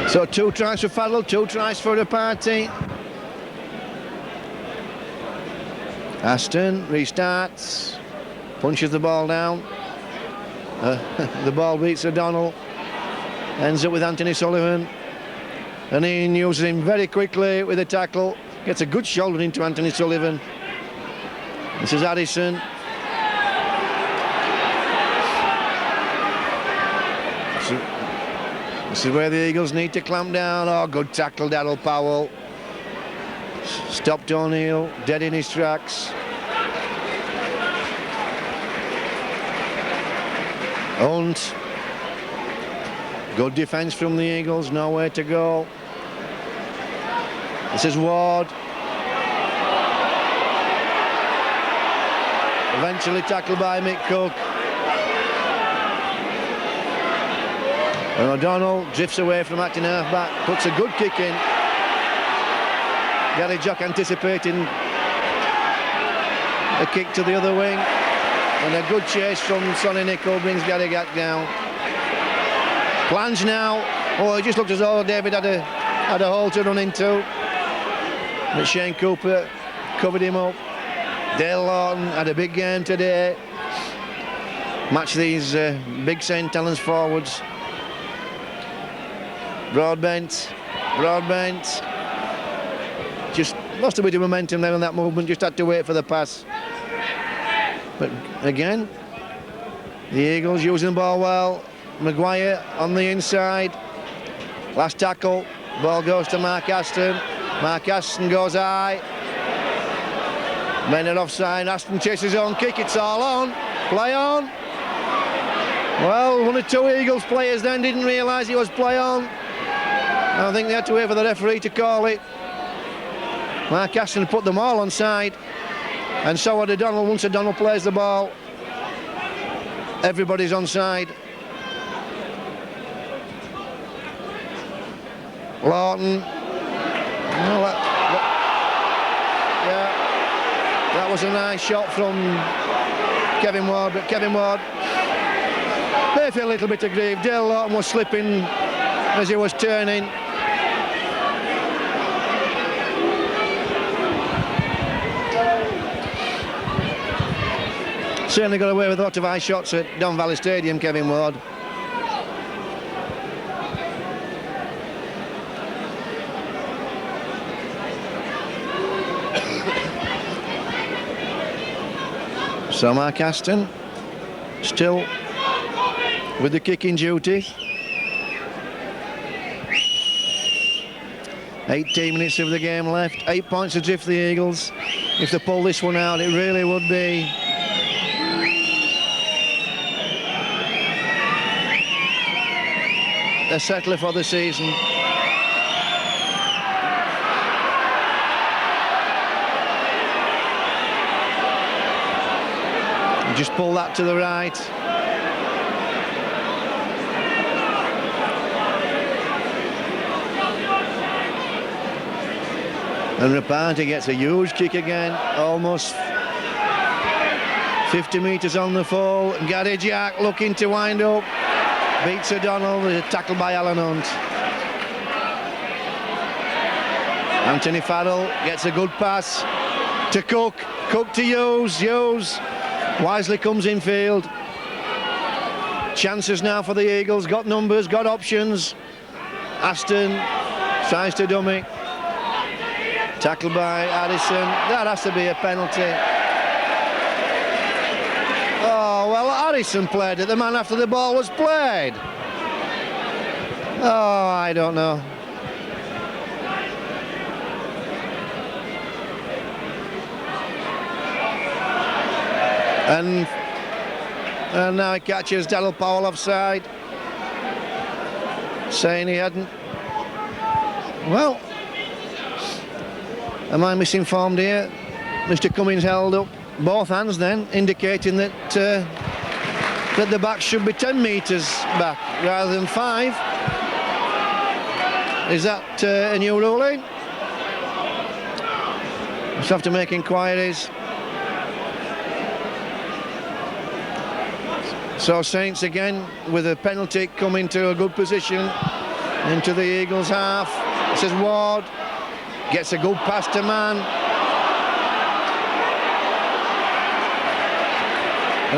So 2 tries for Farrell, 2 tries for Rapati. Aston restarts, punches the ball down. The ball beats O'Donnell. Ends up with Anthony Sullivan. And he uses him very quickly with a tackle. Gets a good shoulder into Anthony Sullivan. This is Addison. This is where the Eagles need to clamp down. Oh, good tackle, Darryl Powell. Stopped O'Neill, dead in his tracks. Hunt. Good defence from the Eagles, nowhere to go. This is Ward. Eventually tackled by Mick Cook. And O'Donnell drifts away from acting half-back, puts a good kick in. Gary Jock anticipating a kick to the other wing. And a good chase from Sonny Nicol brings Gary Gack down. Plange now. Oh, it just looked as though David had a hole to run into. But Shane Cooper covered him up. Dale Lawton had a big game today. Match these big St Helens forwards. Broadbent. Just lost a bit of momentum there in that movement, just had to wait for the pass. But again, the Eagles using the ball well. Maguire on the inside. Last tackle, ball goes to Mark Aston. Mark Aston goes high. Men are offside. Aston chases his own kick, it's all on. Play on. Well, one or two Eagles players then didn't realise it was play on. I think they had to wait for the referee to call it. Mark Aston put them all onside, and so had O'Donnell. Once O'Donnell plays the ball, everybody's onside. Lawton. Well, that was a nice shot from Kevin Ward, but Kevin Ward may feel a little bit aggrieved. Dale Lawton was slipping as he was turning. Certainly got away with a lot of high shots at Don Valley Stadium, Kevin Ward. So Mark Aston still with the kicking duty. 18 minutes of the game left. 8 points adrift for the Eagles. If they pull this one out, it really would be a settler for the season. Just pull that to the right. And Rapati gets a huge kick again, almost 50 metres on the full. Gary Jack looking to wind up. Beats O'Donnell, tackled by Alan Hunt. Anthony Farrell gets a good pass to Cook. Cook to Hughes. Wisely comes in field. Chances now for the Eagles. Got numbers, got options. Aston tries to dummy. Tackled by Addison. That has to be a penalty. Oh, well, Addison played it. The man after the ball was played. Oh, I don't know. And now he catches Daryl Powell offside, saying he hadn't. Well, am I misinformed here? Mr. Cummins held up both hands then, indicating that that the back should be 10 metres back rather than 5. Is that a new ruling? Just have to make inquiries. So Saints again with a penalty coming to a good position into the Eagles half. This is Ward, gets a good pass to Mann.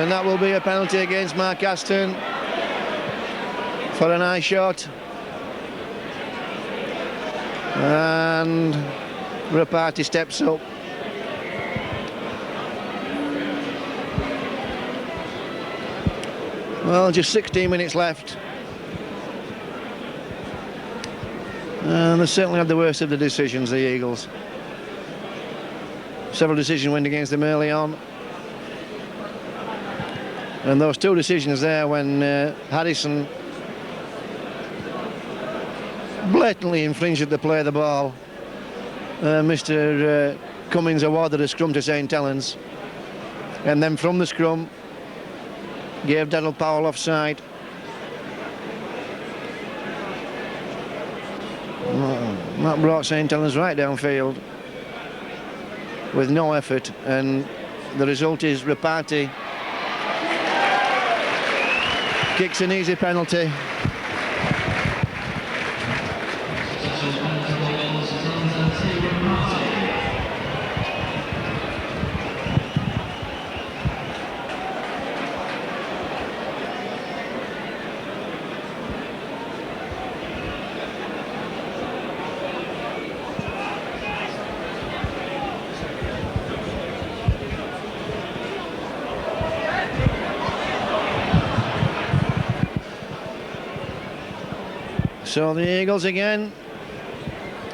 And that will be a penalty against Mark Aston for an high shot. And Rapati steps up. Well, just 16 minutes left. And they certainly had the worst of the decisions, the Eagles. Several decisions went against them early on. And those two decisions there when Harrison blatantly infringed the play of the ball. Mr. Cummins awarded a scrum to St Helens. And then from the scrum, gave Daryl Powell offside. That brought St Helens right downfield with no effort, and the result is Rapati kicks an easy penalty. So the Eagles again,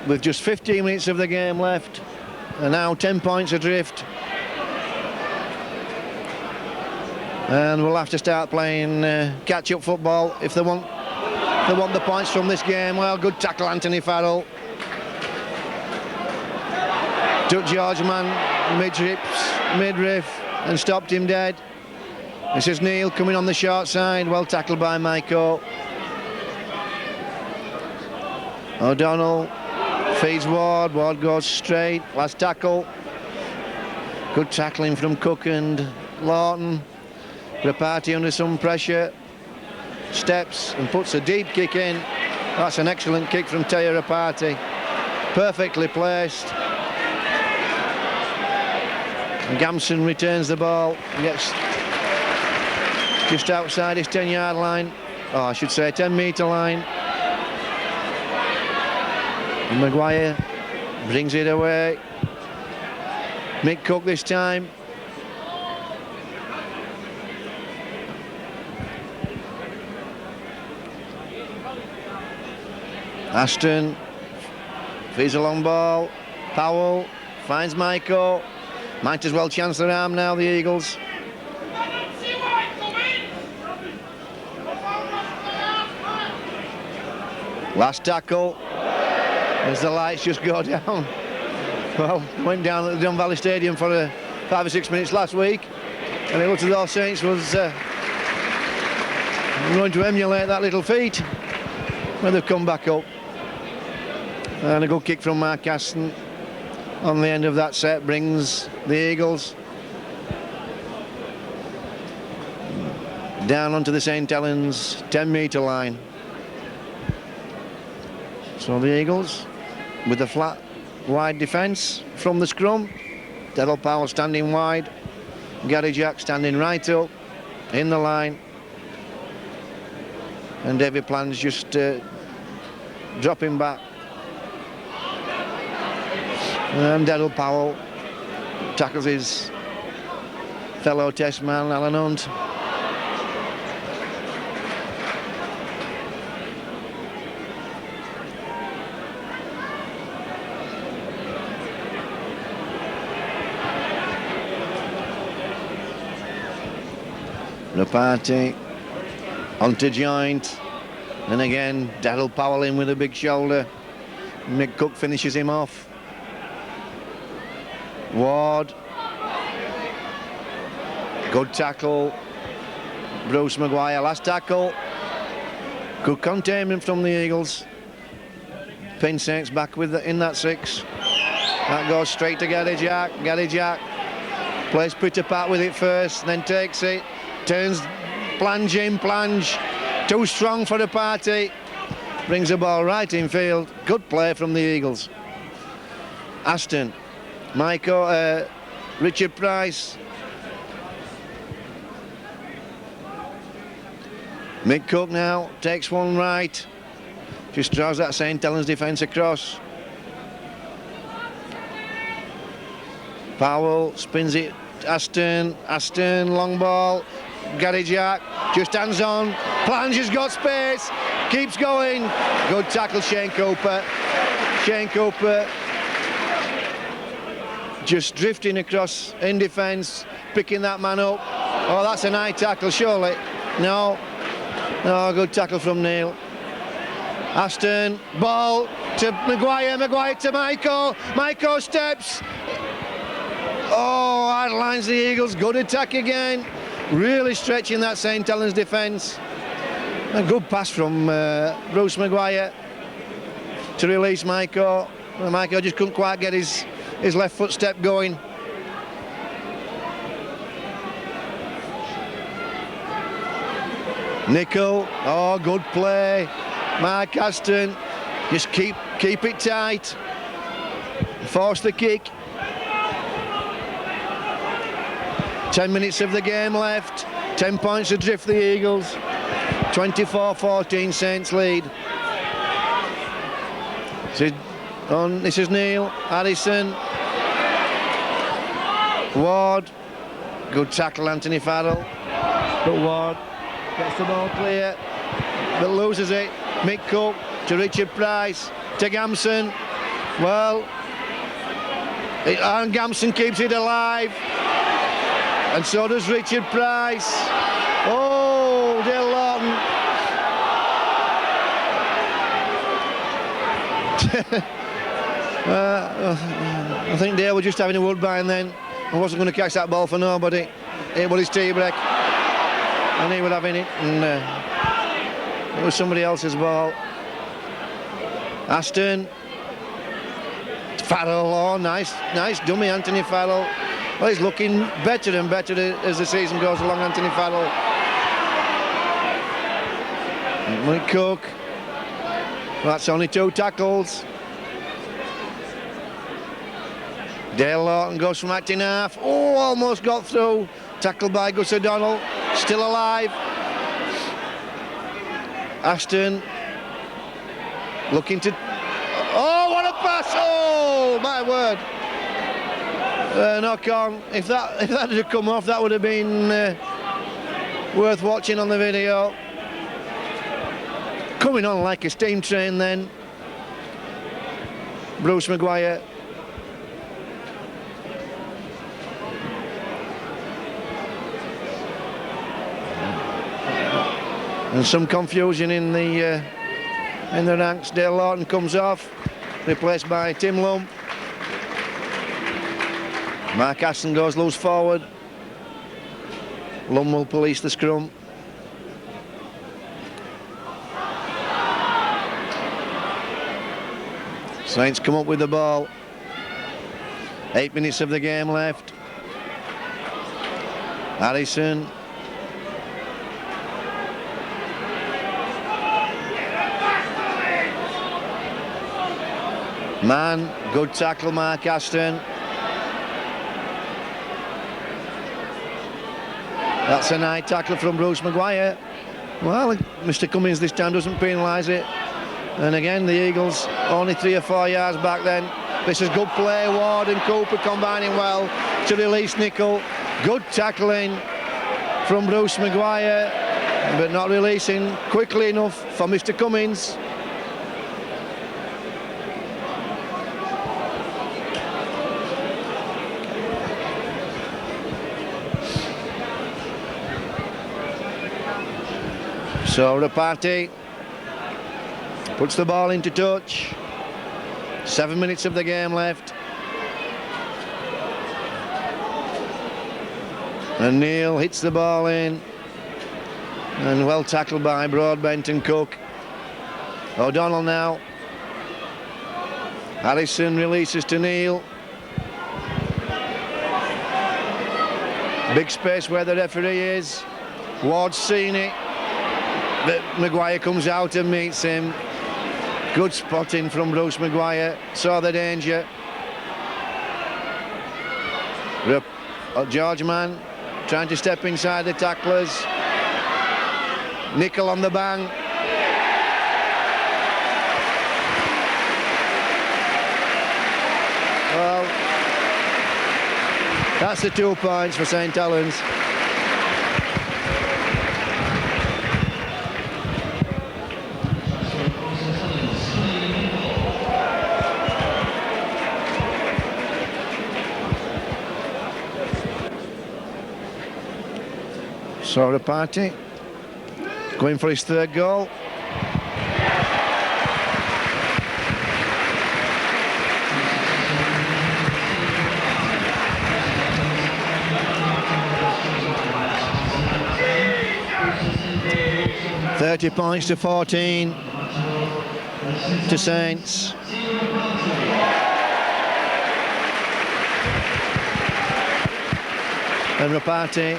with just 15 minutes of the game left, are now 10 points adrift. And we'll have to start playing catch-up football if they want the points from this game. Well, good tackle, Anthony Farrell. Took George man midriff and stopped him dead. This is Neil coming on the short side. Well tackled by Maiko. O'Donnell feeds Ward. Ward goes straight. Last tackle. Good tackling from Cook and Lawton. Rapati under some pressure. Steps and puts a deep kick in. That's an excellent kick from Taya Rapati. Perfectly placed. And Gamson returns the ball. Gets just outside his 10-yard line. Oh, I should say 10-metre line. And Maguire brings it away. Mick Cook this time. Ashton feeds a long ball. Powell finds Maiko. Might as well chance their arm now, the Eagles. Last tackle. As the lights just go down. Well, went down at the Dun Valley Stadium for 5 or 6 minutes last week, and it looked as though Saints was going to emulate that little feat when they've come back up. And a good kick from Mark Aston on the end of that set brings the Eagles down onto the St Helens 10-metre line. So the Eagles with a flat, wide defence from the scrum. Daryl Powell standing wide. Gary Jack standing right up in the line. And David Plans just dropping back. And Daryl Powell tackles his fellow test man, Alan Hunt. Rapati onto joint, and again Daryl Powell in with a big shoulder. Mick Cook finishes him off. Ward, good tackle. Bruce Maguire, last tackle. Good containment from the Eagles. Pin Saints back with in that 6. That goes straight to Gary Jack. Gary Jack plays Peter Pat with it first, then takes it. Turns, plunge in, plunge. Too strong for the party. Brings the ball right in field. Good play from the Eagles. Aston, Maiko, Richard Price. Mick Cook now takes one right. Just draws that St Helens defence across. Powell spins it. Aston, long ball. Gary Jack just hands on. Plange has got space. Keeps going. Good tackle, Shane Cooper. Shane Cooper just drifting across in defence, picking that man up. Oh, that's an high tackle, surely. No, good tackle from Neil. Aston, ball to Maguire, Maguire to Maiko. Maiko steps. Oh, outlines the Eagles. Good attack again. Really stretching that St Helens defence. A good pass from Bruce Maguire to release Maiko. Maiko just couldn't quite get his left foot step going. Nickel, oh, good play. Mark Aston, just keep it tight. Force the kick. 10 minutes of the game left. 10 points adrift the Eagles. 24-14 Saints lead. This is Neil, Addison. Ward. Good tackle, Anthony Farrell. But Ward gets the ball clear, but loses it. Mick Cook to Richard Price, to Gamson. Well, Aaron Gamson keeps it alive. And so does Richard Price. I think Dale was just having a woodbine then. I wasn't going to catch that ball for nobody. It was his tea break, and he was having it, and it was somebody else's ball. Aston, Farrell, oh, nice dummy, Anthony Farrell. Well, he's looking better and better as the season goes along, Anthony Farrell. Mike Cook. That's only 2 tackles. Dale Lawton goes from acting half. Oh, almost got through. Tackled by Gus O'Donnell. Still alive. Ashton looking to... Oh, what a pass! Oh, my word. Knock on. If that had come off, that would have been worth watching on the video. Coming on like a steam train then. Bruce Maguire. And some confusion in the ranks. Dale Lawton comes off, replaced by Tim Lum. Mark Aston goes loose forward. Lum will police the scrum. Saints come up with the ball. 8 minutes of the game left. Harrison. Man, good tackle, Mark Aston. That's a nice tackle from Bruce Maguire. Well, Mr. Cummins this time doesn't penalise it. And again, the Eagles only 3 or 4 yards back then. This is good play, Ward and Cooper combining well to release Nicol. Good tackling from Bruce Maguire, but not releasing quickly enough for Mr. Cummins. So Rapati puts the ball into touch. 7 minutes of the game left. And Neil hits the ball in. And well tackled by Broadbent and Cook. O'Donnell now. Harrison releases to Neil. Big space where the referee is. Ward's seen it. But Maguire comes out and meets him. Good spotting from Bruce Maguire. Saw the danger. George Mann trying to step inside the tacklers. Nicol on the bang. Well, that's the 2 points for St Helens. So Rapati going for his 3rd goal. £30 points to 14 to Saints. And Rapati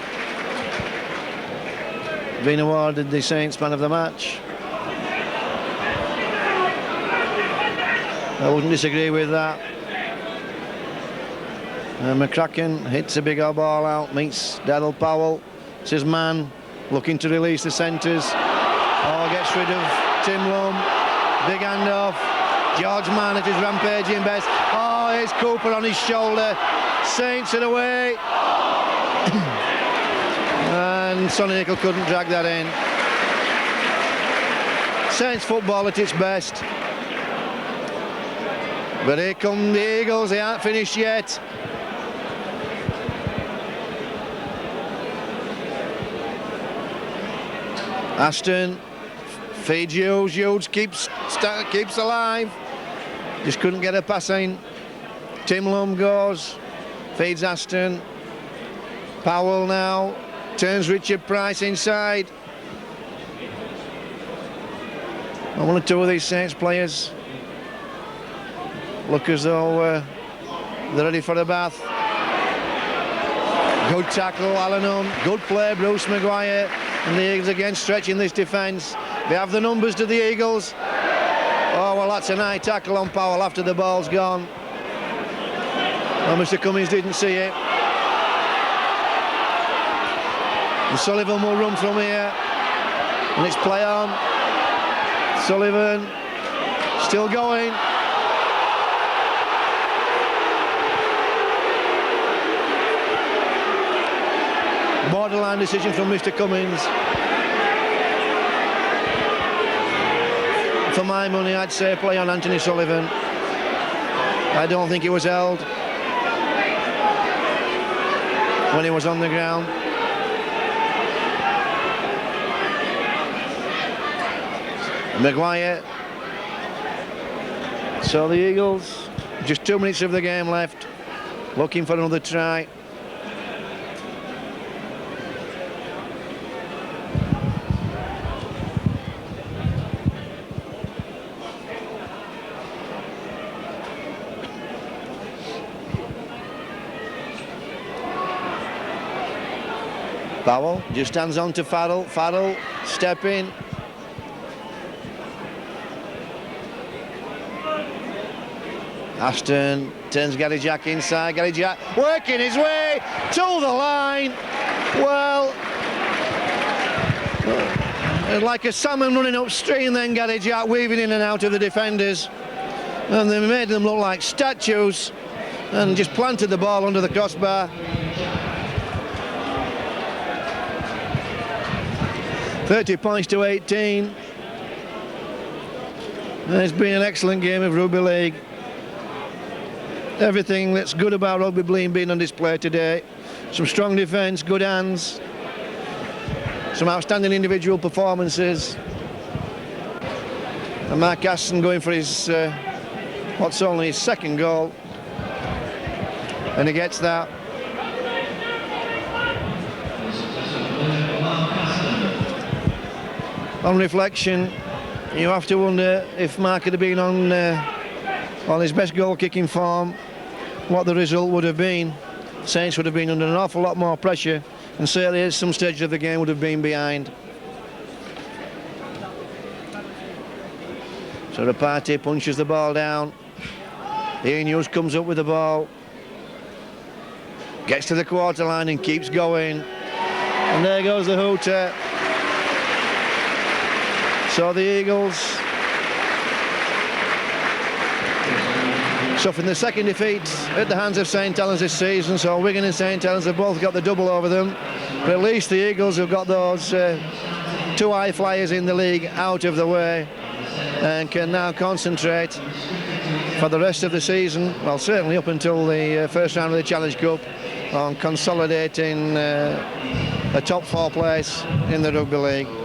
been awarded the Saints man of the match. I wouldn't disagree with that. McCracken hits a big old ball out, meets Daryl Powell. It's his man looking to release the centres. Oh, gets rid of Tim Lum. Big handoff. George Mann at his rampaging best. Oh, here's Cooper on his shoulder. Saints are away. And Sonny Nicol couldn't drag that in. Saints football at its best. But here come the Eagles, they aren't finished yet. Aston feeds Hughes, Hughes keeps alive. Just couldn't get a pass in. Tim Lum goes, feeds Aston. Powell now, turns Richard Price inside. And one or two of these Saints players look as though they're ready for a bath. Good tackle, Alan Hunt. Good play, Bruce Maguire. And the Eagles again stretching this defence. They have the numbers to the Eagles. Oh, well, that's a high tackle on Powell after the ball's gone. Well, Mr. Cummins didn't see it. And Sullivan will run from here. And it's play on. Sullivan still going. Borderline decision from Mr. Cummins. For my money, I'd say play on Anthony Sullivan. I don't think he was held when he was on the ground. Maguire. So the Eagles, just 2 minutes of the game left, looking for another try. Powell just stands on to Farrell. Farrell, step in. Aston turns Gary Jack inside. Gary Jack working his way to the line. Well, like a salmon running upstream then, Gary Jack weaving in and out of the defenders. And they made them look like statues and just planted the ball under the crossbar. 30 points to 18. It's been an excellent game of rugby league. Everything that's good about rugby league being on display today. Some strong defence, good hands, some outstanding individual performances. And Mark Aston going for his what's only his second goal, and he gets that. On reflection, you have to wonder if Mark had been on his best goal-kicking form, what the result would have been. Saints would have been under an awful lot more pressure, and certainly at some stage of the game would have been behind. So Rapati punches the ball down. Ian Hughes comes up with the ball, gets to the quarter line and keeps going. And there goes the hooter. So the Eagles suffering the second defeat at the hands of St Helens this season. So Wigan and St Helens have both got the double over them. But at least the Eagles have got those two high flyers in the league out of the way and can now concentrate for the rest of the season, well, certainly up until the first round of the Challenge Cup, on consolidating a top 4 place in the Rugby League.